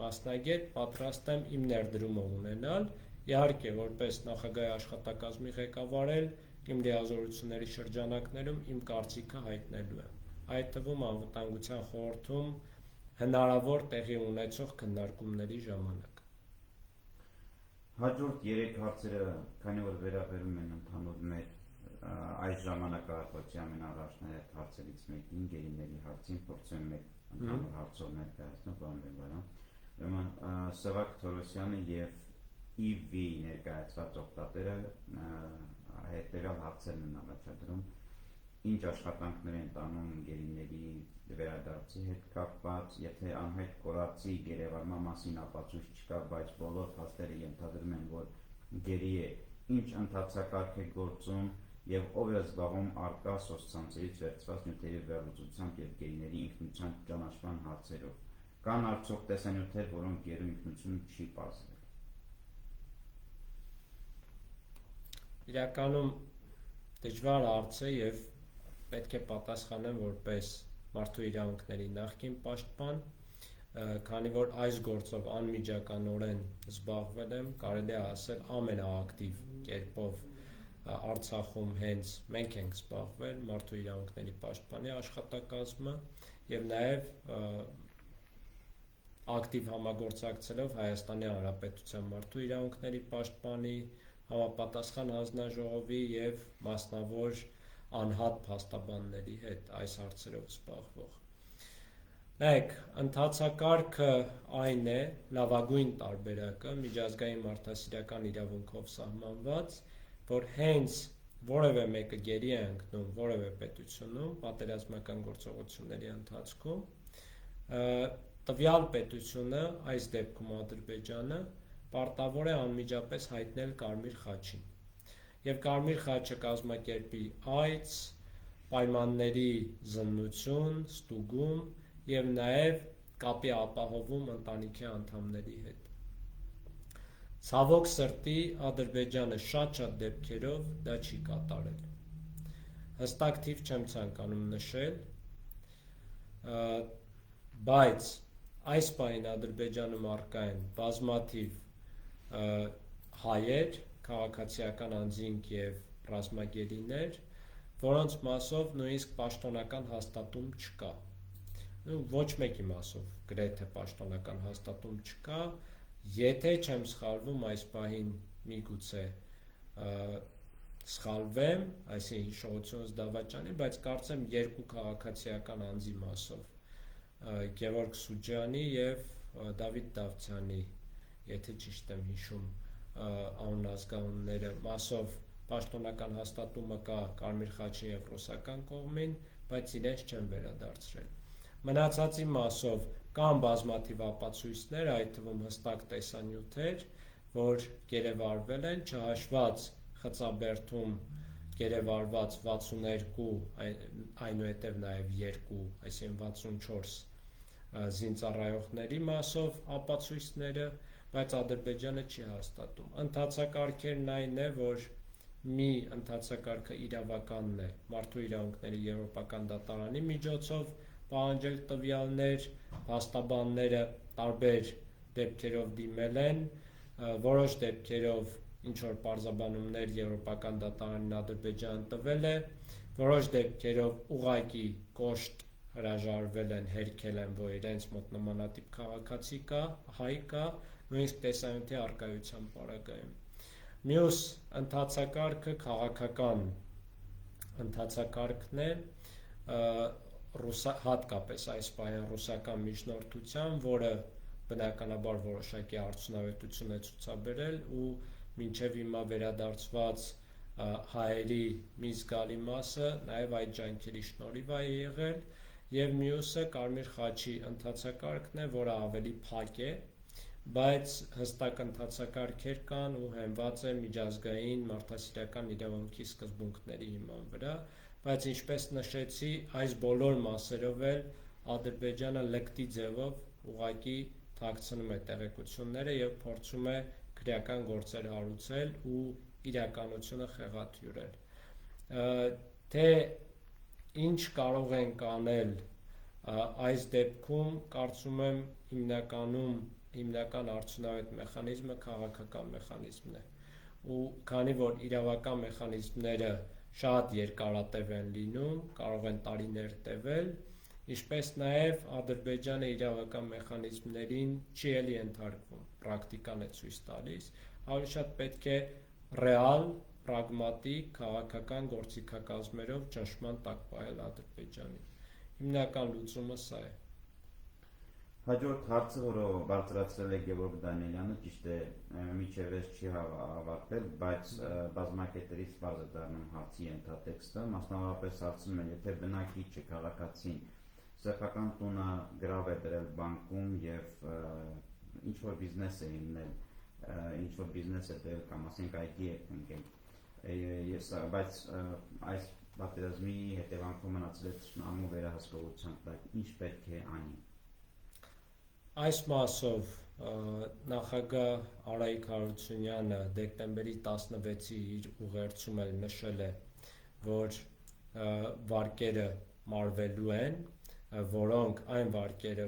մասնագետ պատրաստ եմ իմ ներդրումը ունենալ, իհարկե որպես նախագահի աշխատակազմի ղեկավար էլ իմ լիազորությունների շրջանակներում իմ կարծիքը հայտնելու եմ։ Այդ թվում անվտանգության խորհրդում հնարավոր տեղի ունեցող քննարկումների ժամանակ։ Հաջորդ 3 հարցերը, քանի որ վերաբերում են ընդհանուր մեր այս ժամանակահատվածի ամենառաջնահերթ հարցերից մեկին, գերիների հարցին, փորձում եմ ընդհանուր հարցով ներկայացնել, պարոն Բեգլարյան։ Ուրեմն Սևակ Թորոսյանը եւ EV ներկայացված օգտատերը հետեւյալ հարցերն են առաջադրում. Ինչ աշխատանքներ են տանում գերիների վերադարձի հետ կապված, եթե անհայտ կորածի գերեվարման մասին ապացույց չկա, բայց բոլոր փաստերը ենթադրում են, որ գերի է, ինչ ընթացակարգ է գործում եւ ով է զբաղվում արկա սոցցանցերից վերցված նյութերի վերլուծությամբ եւ գերիների ինքնության ճանաչման հարցերով։ Կան արդյոք տեսանյութեր, որոնք գերու ինքնություն չի պարզվել։ Իրականում դժվար հարց է եւ պետք է պատասխանեմ որպես մարդու իրավունքների նախկին պաշտպան, քանի որ այս գործով անմիջականորեն զբաղվել եմ, կարելի է ասել ամենաակտիվ կերպով Արցախում հենց մենք ենք զբաղվել մարդու իրավունքների պաշտպանի աշխատակազմը եւ նաեւ ակտիվ համագործակցելով Հայաստանի Հանրապետության մարդու իրավունքների պաշտպանի, համապատասխան հանձնաժողովի եւ մասնավոր անհատ փաստաբանների հետ այս հարցերով զբաղվող։ Նայեք, ընթացակարգը այն է, լավագույն տարբերակը միջազգային մարդասիրական իրավունքով սահմանված, որ հենց որևէ մեկը գերի է ընկնում որևէ պետությունում պատերազմական գործողությունների ընթացքում, տվյալ պետությունը, այս դեպքում Ադրբեջանը, պարտավոր է անմիջապես հայտնել Կարմիր խաչին։ Եվ Կարմիր խաչը կազմակերպի այց, պայմանների զննություն, ստուգում եւ նաեւ կապի ապահովում ընտանիքի անդամների հետ։ Ցավոք սրտի Ադրբեջանը շատ դեպքերով դա չի կատարել։ Հստակ թիվ չեմ ցանկանում նշել, բայց այս պահին Ադրբեջանում առկա են բազմաթիվ հայեր, քաղաքացիական անձինք եւ ռազմագերիներ, որոնց մասով նույնիսկ պաշտոնական հաստատում չկա։ Ոչ մեկի մասով գրեթե պաշտոնական հաստատում չկա, եթե չեմ սխալվում այս պահին միգուցե սխալվեմ, այսինքն հիշողությունս դավաճանի, բայց կարծեմ երկու քաղաքացիական անձի մասով Գևորգ Սուջյանի եւ Դավիթ Դավթյանի, եթե ճիշտ եմ հիշում անունազգանունները, մասով պաշտոնական հաստատումը կա Կարմիր խաչի եւ ռուսական կողմին, բայց իրենց չեն վերադարձրել։ Մնացածի մասով կան բազմաթիվ ապացույցներ, այդ թվում հստակ տեսանյութեր, որ գերեվարվել են, չհաշված Խծաբերդում գերեվարված 62, այնուհետև նաև 2, այսինքն 64 զինծառայողների մասով ապացույցները, բայց Ադրբեջանը չի հաստատում։ Ընթացակարգերն այն է, որ մի ընթացակարգը իրավականն է մարդու իրավունքների եվրոպական դատարանի միջոցով պահանջել տվյալներ, փաստաբանները տարբեր դեպքերով դիմել են, որոշ դեպքերով ինչ-որ պարզաբանումներ Եվրոպական դատարանին Ադրբեջանը տվել է, որոշ դեպքերով ուղղակի կոշտ հրաժարվել են, հերքել են, որ իրենց մոտ նմանատիպ քաղաքացի կա, հայ կա, նույնիսկ տեսանյութի առկայության պարագայում։ Մյուս ընթացակարգը քաղաքական ընթացակարգն է, հատկապես այս պահին ռուսական միջնորդության, որը բնականաբար որոշակի արդյունավետություն է ցուցաբերել ու մինչև հիմա վերադարձված հայերի մի զգալի մասը նաև այդ ջանքերի շնորհիվ է եղել, եւ մյուսը Կարմիր խաչի ընթացակարգն է, որը ավելի փակ է, բայց հստակ ընթացակարգեր կան ու հենված է միջազգային մարդասիրական իրավունքի սկզբունքների հիման վրա, բայց ինչպես նշեցի, այս բոլոր մասերով էլ Ադրբեջանը լկտի ձևով ուղղակի թաքցնում է տեղեկությունները եւ փորձում է քրեական գործեր հարուցել ու իրականությունը խեղաթյուրել։ Թե ինչ կարող ենք անել այս դեպքում, կարծում եմ հիմնական արդյունավետ մեխանիզմը քաղաքական մեխանիզմն է։ Ու քանի որ իրավական մեխանիզմները շատ երկարատև են լինում, կարող են տարիներ տևել, Ինչպես նաև Ադրբեջանը իրավական մեխանիզմներին չի էլ ենթարկվում, պրակտիկան է ցույց տալիս, ավելի շատ պետք է ռեալ, պրագմատիկ, քաղաքական գործիքակազմերով ճնշման տակ պահել Ադրբեջանին։ Հիմնական լուծումը սա է։ Հաջորդ հարցը, որը բարձրացրել է Գևորգ Դանիելյանը, ճիշտ է, մինչև այս չի ավարտել, բայց բազմակետերից բազ է դառնում հարցի ենթատեքստը, մասնավորապես հարցում է, եթե բնակիչը քաղաքացին սեփական տունը գրավ է դրել բանկում եւ ինչ-որ բիզնես է հիմնել, ինչ-որ բիզնես է դրել կամ ասենք այգի է ընկել, բայց այս պատերազմի հետևանքով մնացել է թշնամու վերահսկողության տակ, ինչ պետք է անի։ Այս մասով նախագահ Արայիկ Հարությունյանը դեկտեմբերի 16-ի իր ուղերձում էլ նշել է, որ վարկերը մարվելու են, այն վարկերը,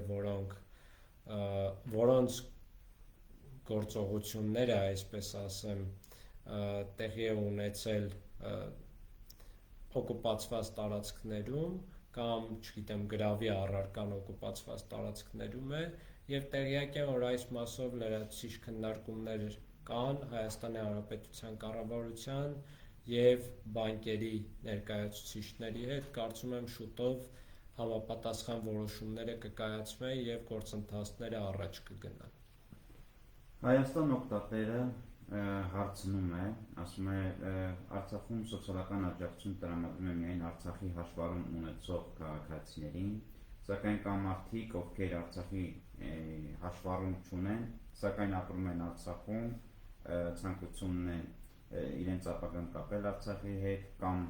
որոնց գործողությունները, այսպես ասեմ, տեղի է ունեցել օկուպացված տարածքներում կամ, չգիտեմ, գրավի առարկան օկուպացված տարածքներում է, եւ տեղյակ է, որ այս մասով լրացուցիչ քննարկումներ կան Հայաստանի Հանրապետության կառավարության եւ բանկերի ներկայացուցիչների հետ, կարծում եմ շուտով համապատասխան որոշումները կկայացվեն եւ գործընթացները առաջ կգնան։ Հայաստան օգտատերը հարցնում է, ասում է, Արցախում սոցիալական աջակցություն տրամադրում է միայն Արցախի հաշվառում ունեցող քաղաքացիներին, սակայն կան մարդիկ, ովքեր Արցախի հաշվառում չունեն, սակայն ապրում են Արցախում, ցանկությունն է իրենց ապագան կապել Արցախի հետ կամ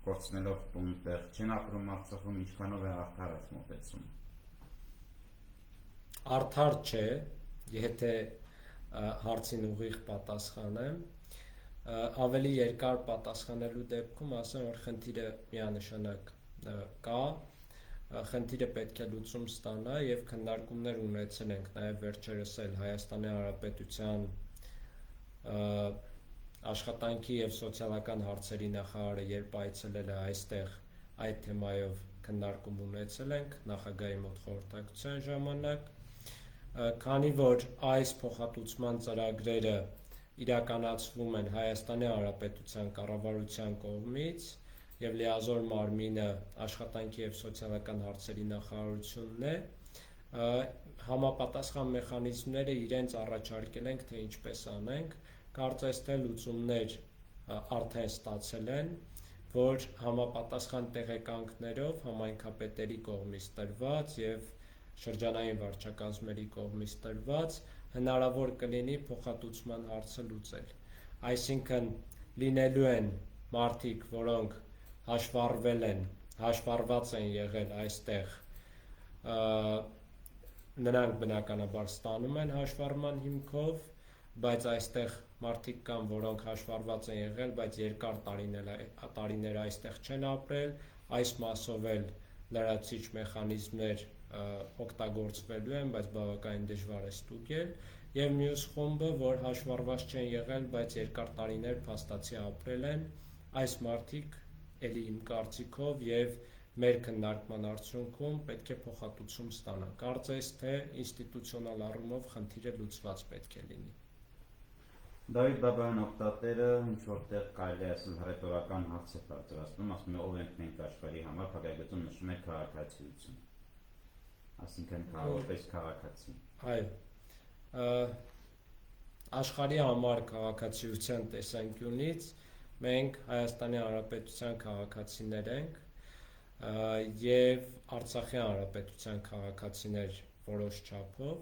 կորցնելով տուն տեղ չեն ապրում Արցախում, ինչքանով է արդար այս մոտեցումը։ Արդար չէ, եթե հարցին ուղիղ պատասխանեմ, ավելի երկար պատասխանելու դեպքում ասեմ, որ խնդիրը միանշանակ կա, խնդիրը պետք է լուծում ստանա եւ քննարկումներ ունեցել ենք նաեւ վերջերս էլ Հայաստանի Հանրապետության աշխատանքի եւ սոցիալական հարցերի նախարարը երբ այցելել է այստեղ այդ թեմայով քննարկում ունեցել ենք նախագահի մոտ խորհրդակցության ժամանակ, քանի որ այս փոխհատուցման ծրագրերը իրականացվում են Հայաստանի Հանրապետության կառավարության կողմից եւ լիազոր մարմինը աշխատանքի եւ սոցիալական հարցերի նախարարությունն է, համապատասխան մեխանիզմները իրենց առաջարկել ենք, թե ինչպես անենք, կարծես թե լուծումներ արդեն ստացել են, որ համապատասխան տեղեկանքներով համայնքապետերի կողմից տրված եւ շրջանային վարչակազմերի կողմից տրված հնարավոր կլինի փոխհատուցման հարցը լուծել։ Այսինքն լինելու են մարդիկ, որոնք հաշվառված են եղել այստեղ, նրանք բնականաբար ստանում են հաշվառման հիմքով, բայց այստեղ մարդիկ կան, որոնք հաշվառված են եղել, բայց երկար տարիներ այստեղ չեն ապրել, այս մասով էլ լրացուցիչ մեխանիզմներ օգտագործվելու են, բայց բավականին դժվար է ստուգել, եւ մյուս խումբը, որ հաշվառված չեն եղել, բայց երկար տարիներ փաստացի ապրել են, այս մարդիկ էլի իմ կարծիքով եւ մեր քննարկման արդյունքում պետք է փոխհատուցում ստանան։ Կարծես թե ինստիտուցիոնալ առումով խնդիրը լուծված պետք է լինի։ Դավիթ Բաբայան օգտատերը ինչ որտեղ կարելի է ասել հռետորական հարց է բարձրացնում, ասում է ով ենք մենք աշխարհի համար, փակագծում նշում է քաղաքացիություն։ Այսինքն որպես քաղաքացի։ Այո։ Աշխարհի համար քաղաքացիության տեսանկյունից մենք Հայաստանի Հանրապետության քաղաքացիներ ենք եւ Արցախի Հանրապետության քաղաքացիներ որոշ չափով,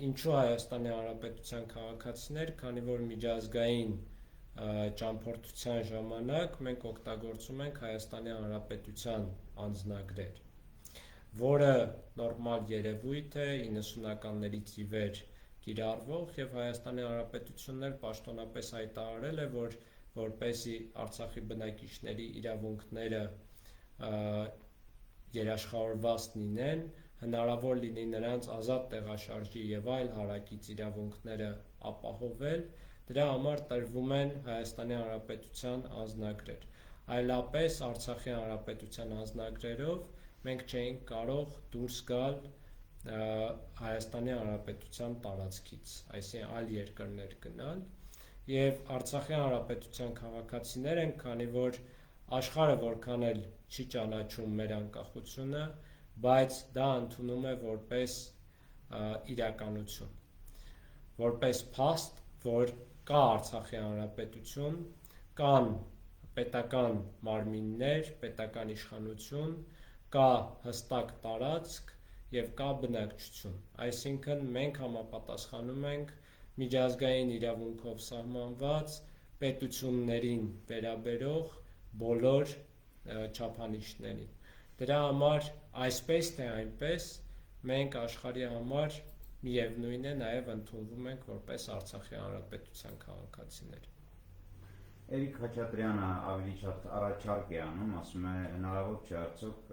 ինչու Հայաստանի Հանրապետության քաղաքացիներ, քանի որ միջազգային ճամփորդության ժամանակ մենք օգտագործում ենք Հայաստանի Հանրապետության անձնագրեր, որը նորմալ երևույթ է 90-ականներից ի վեր կիրառվող եւ Հայաստանի Հանրապետությունն էլ պաշտոնապես հայտարարել է, որ որպեսզի Արցախի բնակիչների իրավունքները երաշխավորված լինեն, հնարավոր լինի նրանց ազատ տեղաշարժի եւ այլ հարակից իրավունքները ապահովել, դրա համար տրվում են Հայաստանի Հանրապետության անձնագրեր։ Այլապես Արցախի Հանրապետության անձնագրերով մենք չէինք կարող դուրս գալ Հայաստանի Հանրապետության տարածքից, այսինքն այլ երկրներ գնալ, եւ Արցախի Հանրապետության քաղաքացիներ են, քանի որ աշխարհը որքան էլ չի ճանաչում մեր անկախությունը, բայց դա ընդունում է որպես իրականություն, որպես փաստ, որ կա Արցախի Հանրապետություն, կան պետական մարմիններ, պետական իշխանություն, կա հստակ տարածք եւ կա բնակչություն, այսինքն մենք համապատասխանում ենք միջազգային իրավունքով սահմանված պետություններին վերաբերող բոլոր չափանիշներին։ Դրա համար այսպես թե այնպես մենք աշխարհի համար միևնույն է նաև ընդունվում ենք որպես Արցախի Հանրապետության քաղաքացիներ։ Էրիկ Խաչատրյանը ավելի շատ առաջարկ է անում, ասում է հնարավոր չէ արդյոք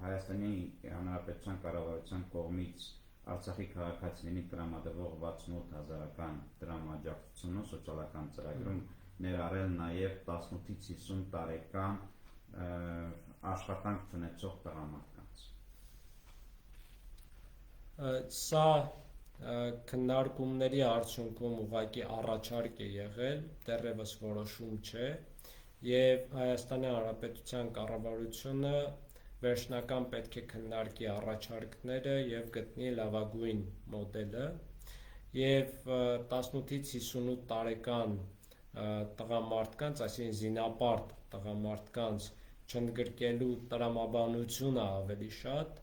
Հայաստանի Հանրապետության կառավարության կողմից Արցախի քաղաքացիներին տրամադրվող 68,000-ական տրամաջակցությունը սոցիալական ծրագրում ներառել նաև 18-ից 50 տարեկան աշխատանք ունեցող տղամարդկանց։ Սա քննարկումների արդյունքում ուղղակի առաջարկ է եղել, դեռևս որոշում չէ, եւ Հայաստանի Հանրապետության կառավարությունը վերջնական պետք է քննարկի առաջարկները եւ գտնի լավագույն մոդելը, եւ 18-ից 58 տարեկան տղամարդկանց, այսինքն զինապարտ տղամարդկանց չընդգրկելու տրամաբանությունը ավելի շատ,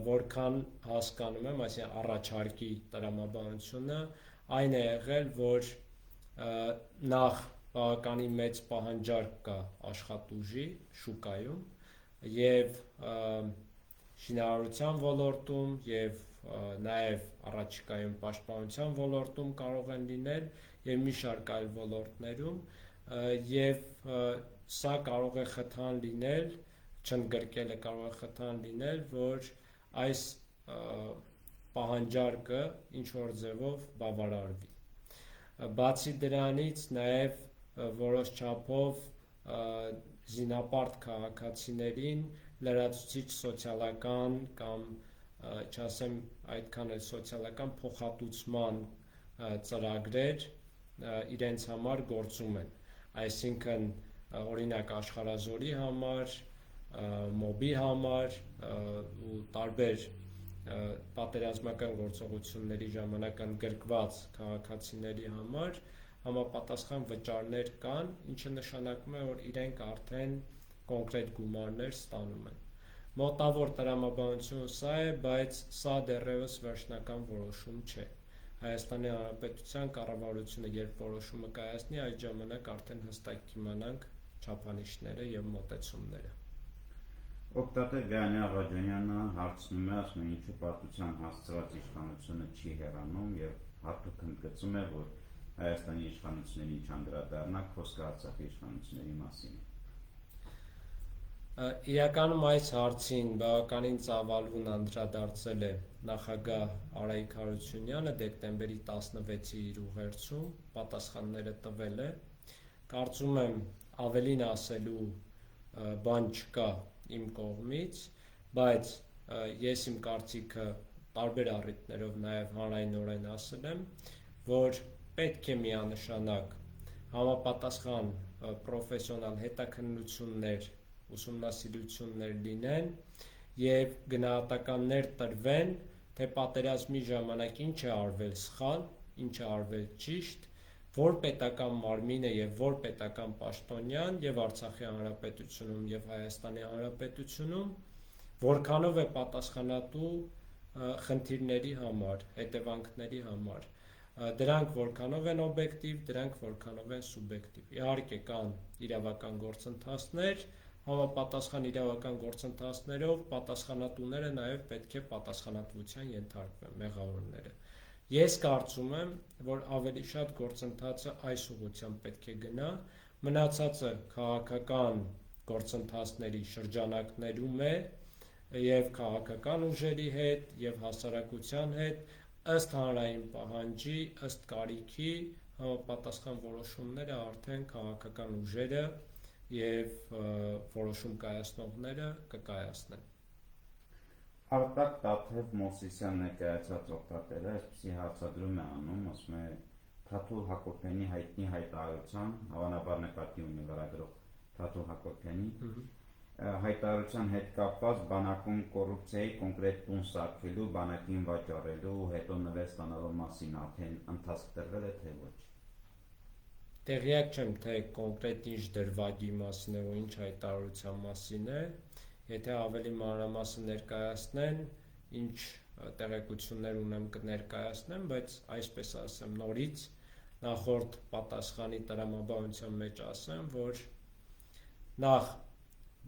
որքան հասկանում եմ, այսինքն առաջարկի տրամաբանությունը, այն է եղել, որ նախ բավականին մեծ պահանջարկ կա աշխատուժի շուկայում եւ շինարարության ոլորտում եւ նաեւ առաջիկայում պաշտպանության ոլորտում կարող են լինել եւ մի շարք այլ ոլորտներում եւ սա կարող է խթան լինել, չընդգրկելը կարող է խթան լինել, որ այս պահանջարկը ինչ-որ ձևով բավարարվի։ Բացի դրանից նաև որոշ չափով զինապարտ քաղաքացիներին լրացուցիչ սոցիալական կամ չասեմ այդքան էլ սոցիալական փոխհատուցման ծրագրեր իրենց համար գործում են, այսինքն օրինակ Աշխարհազորի համար, մոբի համար ու տարբեր պատերազմական գործողությունների ժամանակ ընդգրկված քաղաքացիների համար համապատասխան վճարներ կան, ինչը նշանակում է, որ իրենք արդեն կոնկրետ գումարներ ստանում են։ Մոտավոր տրամաբանությունը սա է, բայց սա դեռևս վերջնական որոշում չէ։ Հայաստանի Հանրապետության կառավարությունը երբ որոշումը կայացնի, այդ ժամանակ արդեն հստակ կիմանանք չափանիշները եւ մոտեցումները։ Օգտատեր Գայանե Աղաջանյանը հարցնում է, ասում է, ինչու պարտության հասցրած իշխանությունը չի հեռանում եւ հատուկ ընդգծում է, որ Հայաստանի իշխանություններին չանդրադառնա խոսքը Արցախի իշխանությունների մասին։ Իրականում այս հարցին բավականին ծավալուն անդրադարձել է նախագահ Արայիկ Հարությունյանը դեկտեմբերի 16-ի իր ուղերձում, պատասխանները տվել է։ Կարծում եմ ավելին ասելու բան չկա իմ կողմից, բայց ես իմ կարծիքը տարբեր առիթներով նաև հանրայնորեն ասել եմ, որ պետք է միանշանակ համապատասխան պրոֆեսիոնալ հետաքննություններ, ուսումնասիրություններ լինեն եւ գնահատականներ տրվեն, թե պատերազմի ժամանակ ինչ է արվել սխալ, ինչ է արվել ճիշտ, որ պետական մարմինը եւ որ պետական պաշտոնյան եւ Արցախի Հանրապետությունում եւ Հայաստանի Հանրապետությունում որքանով է պատասխանատու խնդիրների համար, հետևանքների համար։ Դրանք որքանով են օբյեկտիվ, դրանք որքանով են սուբյեկտիվ։ Իհարկե կան իրավական գործընթացներ, համապատասխան իրավական գործընթացներով պատասխանատուները նաև պետք է պատասխանատվության ենթարկվեն, մեղավորները։ Ես կարծում եմ, որ ավելի շատ գործընթացը այս ուղղությամբ պետք է գնա, մնացածը քաղաքական գործընթացների շրջանակներում է եւ քաղաքական ուժերի հետ եւ հասարակության հետ ըստ հանրային պահանջի, ըստ կարիքի համապատասխան որոշումները արդեն քաղաքական ուժերը եւ որոշում կայացնողները կկայացնեն։ Արտակ Տաթև Մովսիսյան ներկայացած օգտատերը այսպիսի հարցադրում է անում, ասում է Թաթուլ Հակոբյանի հայտնի հայտարարության, հավանաբար նկատի ունի լրագրող Թաթուլ Հակոբյանի հայտարարության հետ կապված բանակում կոռուպցիայի կոնկրետ տուն սարքելու, բանակին վաճառելու, հետո նվեր ստանալու մասին արդեն ընթացք տրվել է, թե ոչ։ Տեղյակ չեմ, թե կոնկրետ ինչ դրվագի մասին է ու ինչ հայտարարության մասին է, եթե ավելի մանրամասն ներկայացնեն, ինչ տեղեկություններ ունեմ կներկայացնեմ, բայց այսպես ասեմ նորից նախորդ պատասխանի տրամաբանության մեջ ասեմ, որ նախ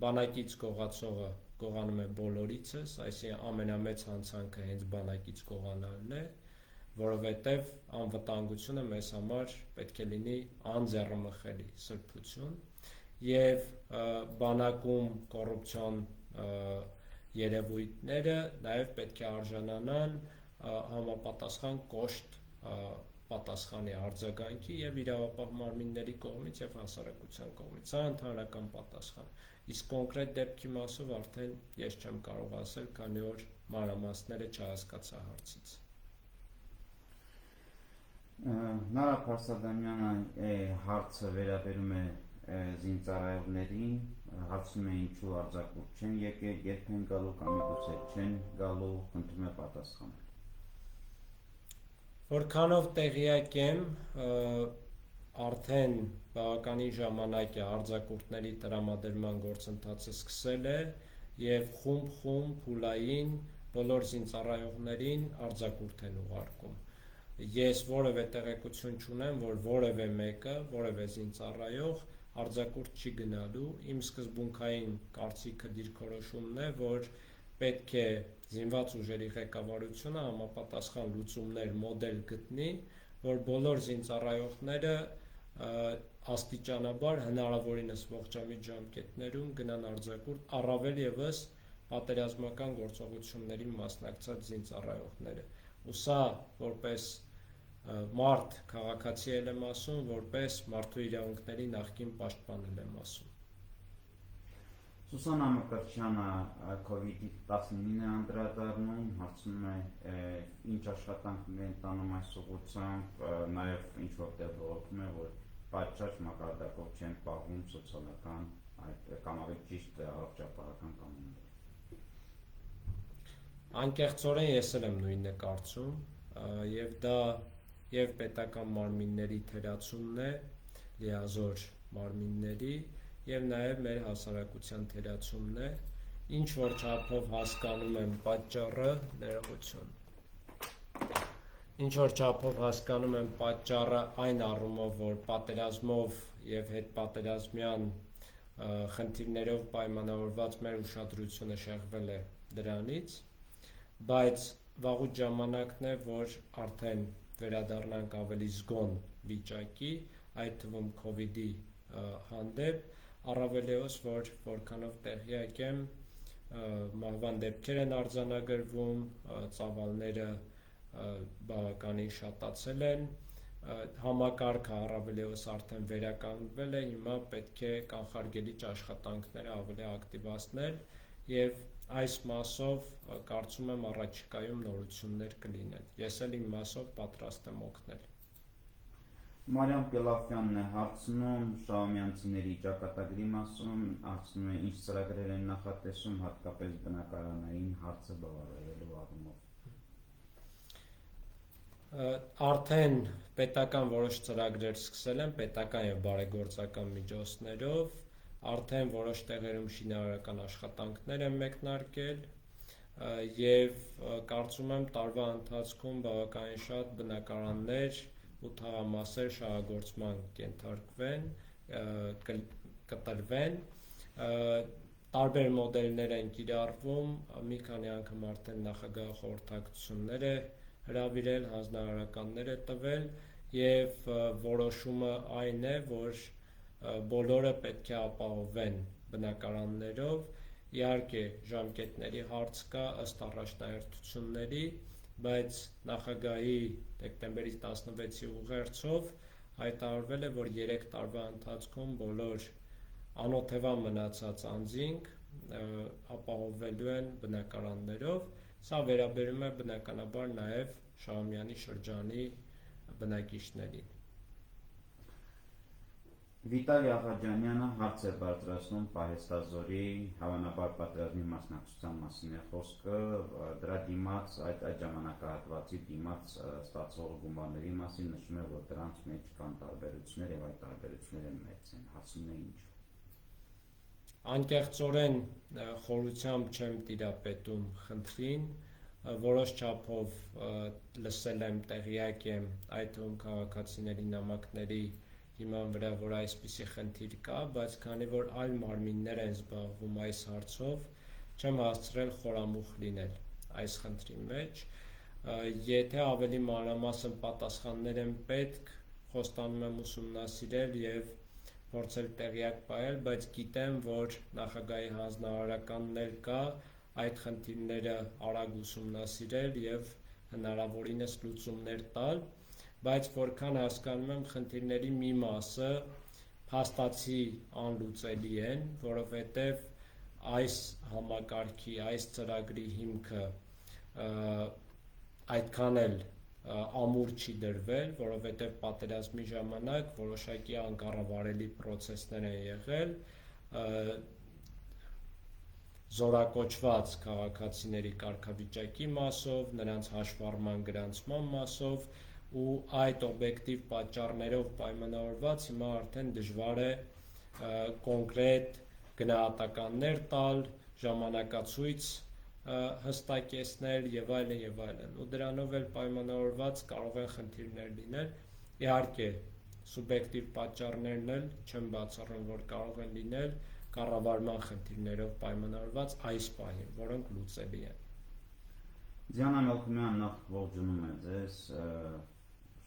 բանակից գողացողը գողանում է բոլորիցս, այսինքն ամենամեծ հանցանքը հենց բանակից գողանալն է, որովհետև անվտանգությունը մեզ համար պետք է լինի անձեռնմխելի սրբություն եւ բանակում կոռուպցիոն երևույթները նաեւ պետք է արժանանան համապատասխան կոշտ պատասխանի արձագանքի եւ իրավապահ մարմինների կողմից եւ հասարակության կողմից, սա ընդհանրական պատասխան, իսկ կոնկրետ դեպքի մասով արդեն ես չեմ կարող ասել, քանի որ մանրամասները չհասկացա հարցից։ Նարա Փարսադամյանը հարցը վերաբերում է զինծառայողներին, հարցնում է ինչու արձակուրդ չեն եկել, երբ են գալու կամ միգուցե չեն գալու, խնդրում է պատասխանել։ Որքանով տեղյակ եմ, արդեն բավականին ժամանակ է արձակուրդների տրամադրման գործընթացը սկսել է եւ խումբ փուլային բոլոր զինծառայողներին արձակուրդ են ուղարկում։ Ես որևէ տեղեկություն չունեմ, որ որևէ մեկը, որևէ զինծառայող արձակուրդ չի գնալու, իմ սկզբունքային կարծիքը դիրքորոշումն է, որ պետք է զինված ուժերի ղեկավարությունը համապատասխան լուծումներ մոդել գտնի, որ բոլոր զինծառայողները աստիճանաբար հնարավորինս ողջամիտ ժամկետներում գնան արձակուրդ, առավել եւս պատերազմական գործողություններին մասնակցած զինծառայողները։ Ու սա որպես մարդ քաղաքացի եմ ասում, որպես մարդու իրավունքների նախկին պաշտպան եմ ասում։ Սուսանա Մկրտչյանը COVID-19 անդրադառնում, հարցնում է ինչ աշխատանքներ են տանում այս ուղղությամբ, նաև ինչ որտեղ ողջում է, որ պատշաճ մակարդակով չեն պահվում սոցիալական կամ ավելի ճիշտ առողջապահական կանոնները։ Անկեղծորեն ես եմ նույնը կարծում, եւ դա եւ պետական մարմինների թերացումն է, լիազոր մարմինների եւ նաեւ մեր հասարակության թերացումն է, ինչ որ չափով հասկանում եմ պատճառը, ներողություն։ Ինչ որ չափով հասկանում եմ պատճառը այն առումով, որ պատերազմով եւ հետպատերազմյան խնդիրներով պայմանավորված մեր ուշադրությունը շեղվել է դրանից, բայց վաղուց ժամանակն է, որ արդեն վերադառնանք ավելի զգոն վիճակի, այդ թվում COVID-ի հանդեպ, առավելևս որ որքանով տեղյակ եմ, մահվան դեպքեր են արձանագրվում, ծավալները բավականին շատացել են, համակարգը առավելևս արդեն վերականգնվել է, հիմա պետք է կանխարգելիչ աշխատանքները ավելի ակտիվացնել եւ այս մասով կարծում եմ առաջիկայում նորություններ կլինեն։ Ես էլ իմ մասով պատրաստ եմ օգնել։ Մարիամ Պելաֆյանն է հարցնում շահումյանցիների ճակատագրի մասում, հարցնում է ինչ ծրագրեր են նախատեսում հատկապես բնակարանային հարցը բավարարելու առումով։ Արդեն պետական որոշ ծրագրեր սկսել են պետական եւ բարեգործական միջոցներով, արդեն որոշ տեղերում շինարարական աշխատանքներ են մեկնարկել եւ կարծում եմ տարվա ընթացքում բավականին շատ բնակարաններ ու թաղամասեր շահագործման կենթարկվեն, կտրվեն, տարբեր մոդելներ են կիրառվում, մի քանի անգամ արդեն նախագահ խորհրդակցություններ է հրավիրել, հանձնարարականներ է տվել եւ որոշումը այն է, որ բոլորը պետք է ապահովեն բնակարաններով, իհարկե ժամկետների հարց կա ըստ առաջնահերթությունների, բայց նախագահի դեկտեմբերի 16-ի ուղերձով հայտարարվել է, որ 3 տարվա ընթացքում բոլոր անօթևան մնացած անձինք ապահովվելու են բնակարաններով։ Սա վերաբերում է բնականաբար նաև Շահումյանի շրջանի բնակիչներին։ Վիտալի Ախաջանյանը հարց է բարձրացնում Պահեստազորի հավանաբար պատերազմի մասնակցության մասին է խոսքը, դրա դիմաց այդ ժամանակահատվածի դիմաց ստացող գումարների մասին նշում է, որ դրանց մեջ կան տարբերություններ եւ այդ տարբերությունները մեծ են, հասնում է ինչ։ Անկեղծորեն խորությամբ չեմ տիրապետում խնդրին, որոշ չափով լսել եմ, տեղյակ եմ այդ թվում քաղաքացիների նամակների հիման վրա, որ այսպիսի խնդիր կա, բայց քանի որ այլ մարմիններ են զբաղվում այս հարցով, չեմ հասցրել խորամուխ լինել այս խնդրի մեջ։ Եթե ավելի մանրամասն պատասխաններ են պետք, խոստանում եմ ուսումնասիրել եւ փորձել տեղյակ պահել, բայց գիտեմ, որ նախագահի հանձնարարականն էլ կա այդ խնդիրները արագ ուսումնասիրել եւ հնարավորինս լուծումներ տալ, բայց որքան հասկանում եմ, խնդիրների մի մասը փաստացի անլուծելի են, որովհետեւ այս համակարգի, այս ծրագրի հիմքը այդքան էլ ամուր չի դրվել, որովհետև պատերազմի ժամանակ որոշակի անկառավարելի պրոցեսներ են եղել, զորակոչված քաղաքացիների կարգավիճակի մասով, նրանց հաշվառման գրանցման մասով ու այդ օբյեկտիվ պատճառներով պայմանավորված հիմա արդեն դժվար է կոնկրետ գնահատականներ տալ, ժամանակացույց հստակեցնել եւ այլն եւ այլն, ու դրանով էլ պայմանավորված կարող են խնդիրներ լինել։ Իհարկե, սուբյեկտիվ պատճառներն էլ չեմ բացառում, որ կարող են լինել կառավարման խնդիրներով պայմանավորված այս պահին, որոնք լուծելի են։ Դիանա Մելքումյան նախ ողջունում է ձեզ,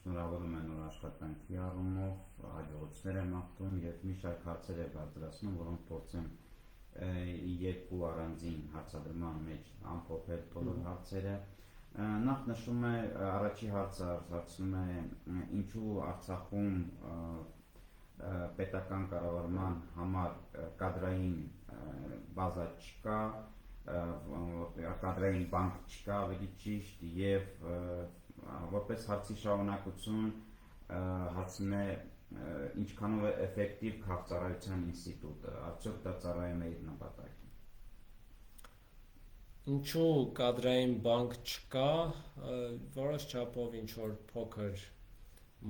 շնորհավորում եմ նոր աշխատանքի առումով, հաջողություններ եմ մաղթում եւ մի շարք հարցեր է բարձրացնում, որոնք փորձեմ երկու առանձին հարցադրման մեջ ամփոփել բոլոր հարցերը։ Նախ նշում է, առաջի հարցը հարցնում է, ինչու Արցախում պետական կառավարման համար կադրային բազա չկա, կադրային բանկ չկա, ավելի ճիշտ, եւ որպես հարցի շարունակություն հարցնում է, ինչքանով է էֆեկտիվ քաղաքծառայության ինստիտուտը, արդյոք դա ծառայում է իր նպատակին։ Ինչու կադրային բանկ չկա, որոշ չափով ինչ-որ փոքր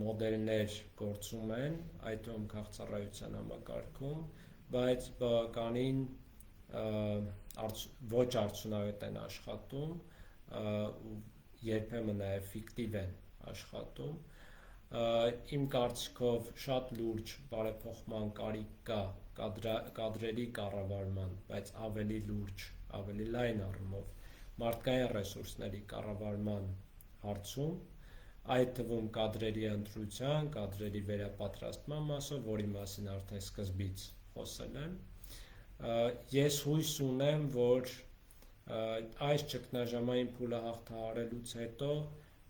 մոդելներ գործում են, այդ թվում քաղաքծառայության համակարգում, բայց բավականին ոչ արդյունավետ են աշխատում, երբեմն նաև ֆիկտիվ են աշխատում։ Իմ կարծիքով շատ լուրջ բարեփոխման կարիք կա կադրերի կառավարման, բայց ավելի լուրջ, ավելի լայն առումով մարդկային ռեսուրսների կառավարման հարցում, այդ թվում կադրերի ընտրության, կադրերի վերապատրաստման մասով, որի մասին արդեն սկզբից խոսել եմ։ Ես հույս ունեմ, որ այս ճգնաժամային փուլը հաղթահարելուց հետո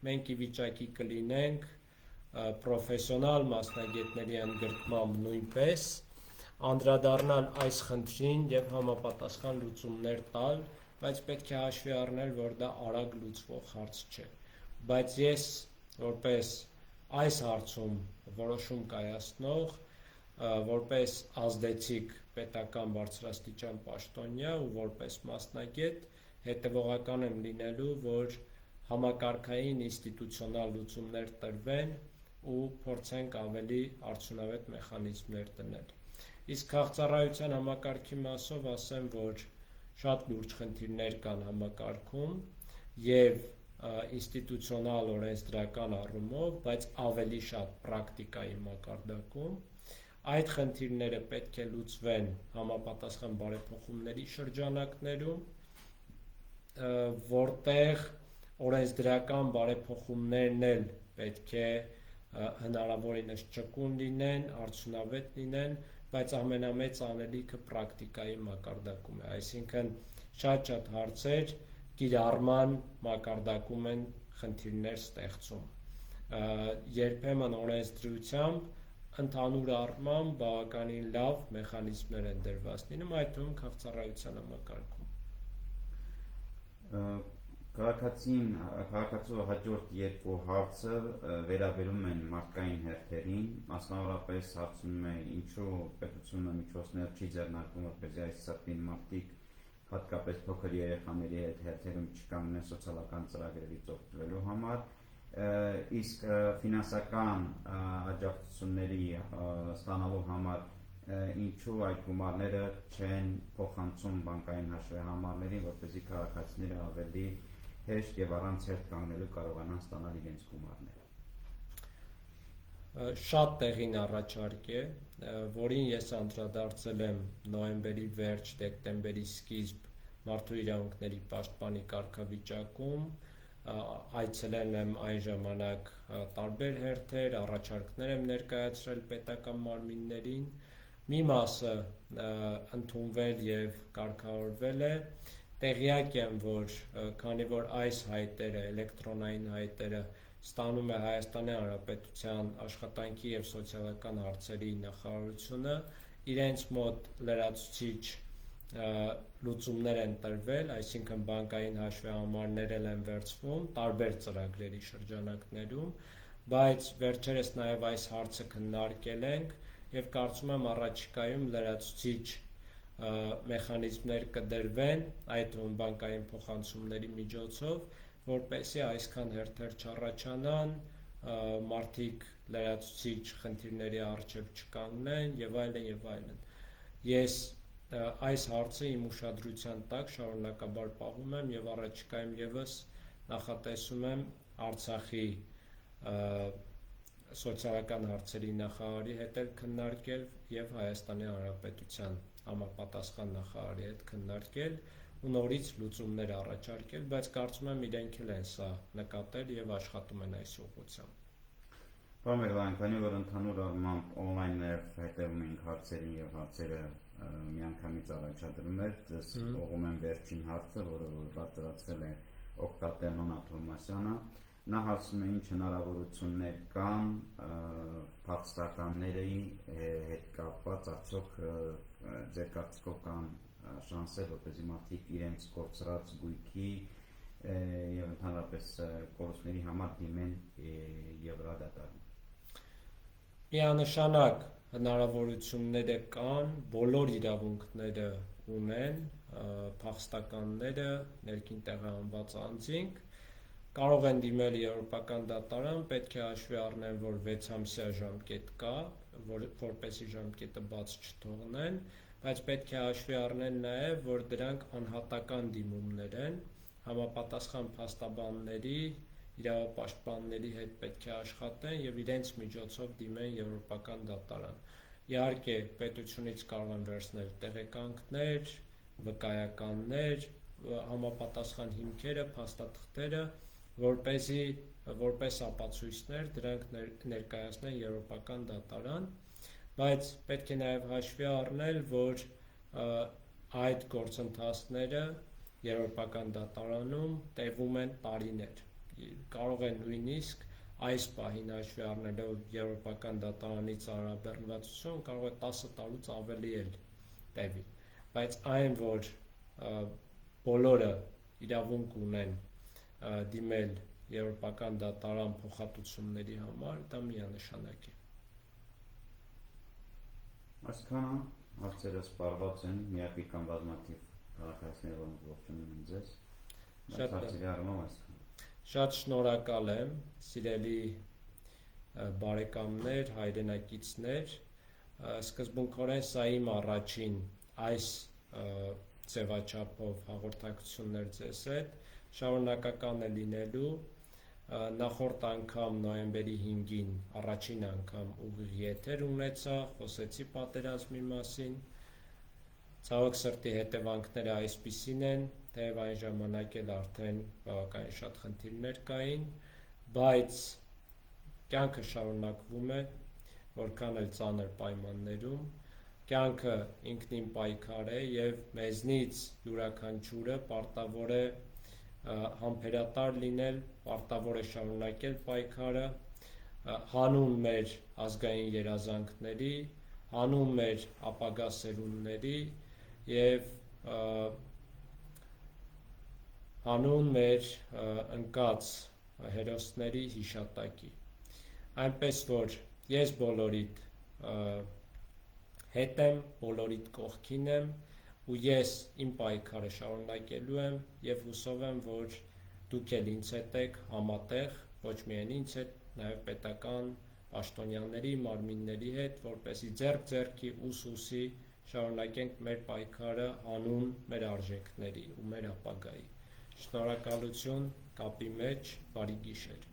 մենք ի վիճակի կլինենք պրոֆեսիոնալ մասնագետների ընդգրկմամբ նույնպես անդրադառնալ այս խնդրին եւ համապատասխան լուծումներ տալ, բայց պետք է հաշվի առնել, որ դա արագ լուծվող հարց չէ։ Բայց ես որպես այս հարցում որոշում կայացնող, որպես ազդեցիկ պետական բարձրաստիճան պաշտոնյա ու որպես մասնագետ հետևողական եմ լինելու, որ համակարգային ինստիտուցիոնալ լուծումներ տրվեն ու փորձենք ավելի արդյունավետ մեխանիզմներ դնել։ Իսկ քաղաքծառայության համակարգի մասով ասեմ, որ շատ լուրջ խնդիրներ կան համակարգում եւ ինստիտուցիոնալ օրենսդրական առումով, բայց ավելի շատ պրակտիկայի մակարդակում։ Այդ խնդիրները պետք է լուծվեն համապատասխան բարեփոխումների շրջանակներում, որտեղ օրենսդրական բարեփոխումներն էլ պետք է հնարավորինս ճկուն լինեն, արդյունավետ լինեն, բայց ամենամեծ անելիքը պրակտիկայի մակարդակում է, այսինքն շատ հարցեր կիրառման մակարդակում են խնդիրներ ստեղծում։ Երբեմն օրենսդրությամբ ընդհանուր առմամբ բավականին լավ մեխանիզմներ են դրված լինում, այդ թվում քաղցրահարության համակարգում։ Քաղաքացու հաջորդ երկու հարցը վերաբերում են մարդկային հերթերին, մասնավորապես հարցնում է ինչու պետությունը միջոցներ չի ձեռնարկում, որպեսզի այս սրտին մարդիկ հատկապես փոքր երեխաների հետ հերթերում չկանգնեն սոցիալական ծրագրերից օգտվելու համար, իսկ ֆինանսական աջակցությունների ստանալու համար ինչու այդ գումարները չեն փոխանցում բանկային հաշվեհամարներին, որպեսզի քաղաքացիները ավելի հեշտ եւ առանց հերթ կանգնելու կարողանան ստանալ իրենց գումարները։ Շատ տեղին առաջարկ է, որին ես անդրադարձել եմ նոյեմբերի վերջ, դեկտեմբերի սկիզբ մարդու իրավունքների պաշտպանի կարգավիճակում, այցելել եմ այն ժամանակ տարբեր հերթեր, առաջարկներ եմ ներկայացրել պետական մարմիններին, մի մասը ընդունվել եւ կարգավորվել է, տեղյակ եմ, որ քանի որ այս հայտերը, էլեկտրոնային հայտերը ստանում է Հայաստանի Հանրապետության աշխատանքի եւ սոցիալական հարցերի նախարարությունը, իրենց մոտ լրացուցիչ լուծումներ են տրվել, այսինքն բանկային հաշվեհամարներ են վերցվում տարբեր ծրագրերի շրջանակներում, բայց վերջերս նաեւ այս հարցը քննարկել ենք եւ կարծում եմ առաջիկայում լրացուցիչ մեխանիզմներ կդրվեն, այդ թվում բանկային փոխանցումների միջոցով, որպեսզի այսքան հերթեր չառաջանան, մարդիկ լրացուցիչ խնդիրների առջև չկանգնեն եւ այլն եւ այլն։ Ես այս հարցը իմ ուշադրության տակ շարունակաբար պահում եմ եւ առաջիկայում եւս նախատեսում եմ Արցախի սոցիալական հարցերի նախարարի հետ քննարկել եւ Հայաստանի Հանրապետության համապատասխան նախարարի հետ քննարկել ու նորից լուծումներ առաջարկել, բայց կարծում եմ իրենք էլ են սա նկատել եւ աշխատում են այս ուղղությամբ։ Պարոն Մերլյան, քանի որ ընդհանուր առմամբ on-line-ներ հետևում ենք հարցերին եւ հարցերը միանգամից առաջադրում էր, դες ուղղում եմ վերջին հարցը, որը բացատրել է օգտատեր Նոնա Թոմասյանը, նա հարցում է ինչ հնարավորություններ կան փախստականների հետ կապված, արդյոք ձեր կարծիքով կան շանսեր, որպեսզի մարդիկ իրենց կորցրած գույքի եւ ընդհանրապես կորուստների համար դիմեն Եվրադատարում։ Միանշանակ հնարավորությունները կան, բոլոր իրավունքները ունեն փախստականները, ներքին տեղահանված անձինք, կարող են դիմել Եվրոպական դատարան, պետք է հաշվի առնեն, որ 6 ամսյա ժամկետ կա, որպեսզի ժամկետը բաց չթողնեն, բայց պետք է հաշվի առնեն նաև, որ դրանք անհատական դիմումներ են, համապատասխան փաստաբանների, իրավապաշտպանների հետ պետք է աշխատեն եւ իրենց միջոցով դիմեն Եվրոպական դատարան։ Իհարկե, պետությունից կարող են վերցնել տեղեկանքներ, վկայականներ, համապատասխան հիմքերը, փաստաթղթերը, որպես ապացույցներ դրանք ներկայացնեն Եվրոպական դատարան, բայց պետք է նաև հաշվի առնել, որ այդ գործընթացները Եվրոպական դատարանում տևում են տարիներ, կարող է նույնիսկ այս պահին հաշվի առնելով Եվրոպական դատարանի ծառաբեռնվածություն, կարող է 10 տարուց ավելի էլ տևի, բայց այն, որ բոլորը իրավունք ունեն դիմել Եվրոպական դատարան փոխհատուցումների համար, դա միանշանակ է։ Այսքանը հարցերը սպառված են, միակի կամ բազմաթիվ քաղաքացիներ, որոնք ողջունում են ձեզ։ Շատ շնորհակալ եմ, սիրելի բարեկամներ, հայրենակիցներ, սկզբունքորեն սա իմ առաջին այս ձևաչափով հաղորդակցություններ ձեզ հետ, շարունակական է լինելու, նախորդ անգամ նոյեմբերի 5-ին առաջին անգամ ուղիղ եթեր ունեցա, խոսեցի պատերազմի մասին, ցավոք սրտի հետևանքները այսպիսին են, թեև այն ժամանակ էլ արդեն բավականին շատ խնդիրներ կային, բայց կյանքը շարունակվում է, որքան էլ ծանր պայմաններում, կյանքը ինքնին պայքար է եւ մեզնից յուրաքանչյուրը պարտավոր է համբերատար լինել, պարտավոր է շարունակել պայքարը, հանուն մեր ազգային երազանքների, հանուն մեր ապագա սերունդների եւ հանուն մեր ընկած հերոսների հիշատակի։ Այնպես որ ես բոլորիդ հետ եմ, բոլորիդ կողքին եմ ու ես իմ պայքարը շարունակելու եմ եւ հուսով եմ, որ դուք էլ ինձ հետ եք համատեղ, ոչ միայն ինձ հետ, նաեւ պետական պաշտոնյաների, մարմինների հետ, որպեսզի ձեռք ձեռքի, ուս ուսի շարունակենք մեր պայքարը հանուն մեր արժեքների ու մեր ապագայի։ Շնորհակալություն, կապի մեջ, բարի գիշեր։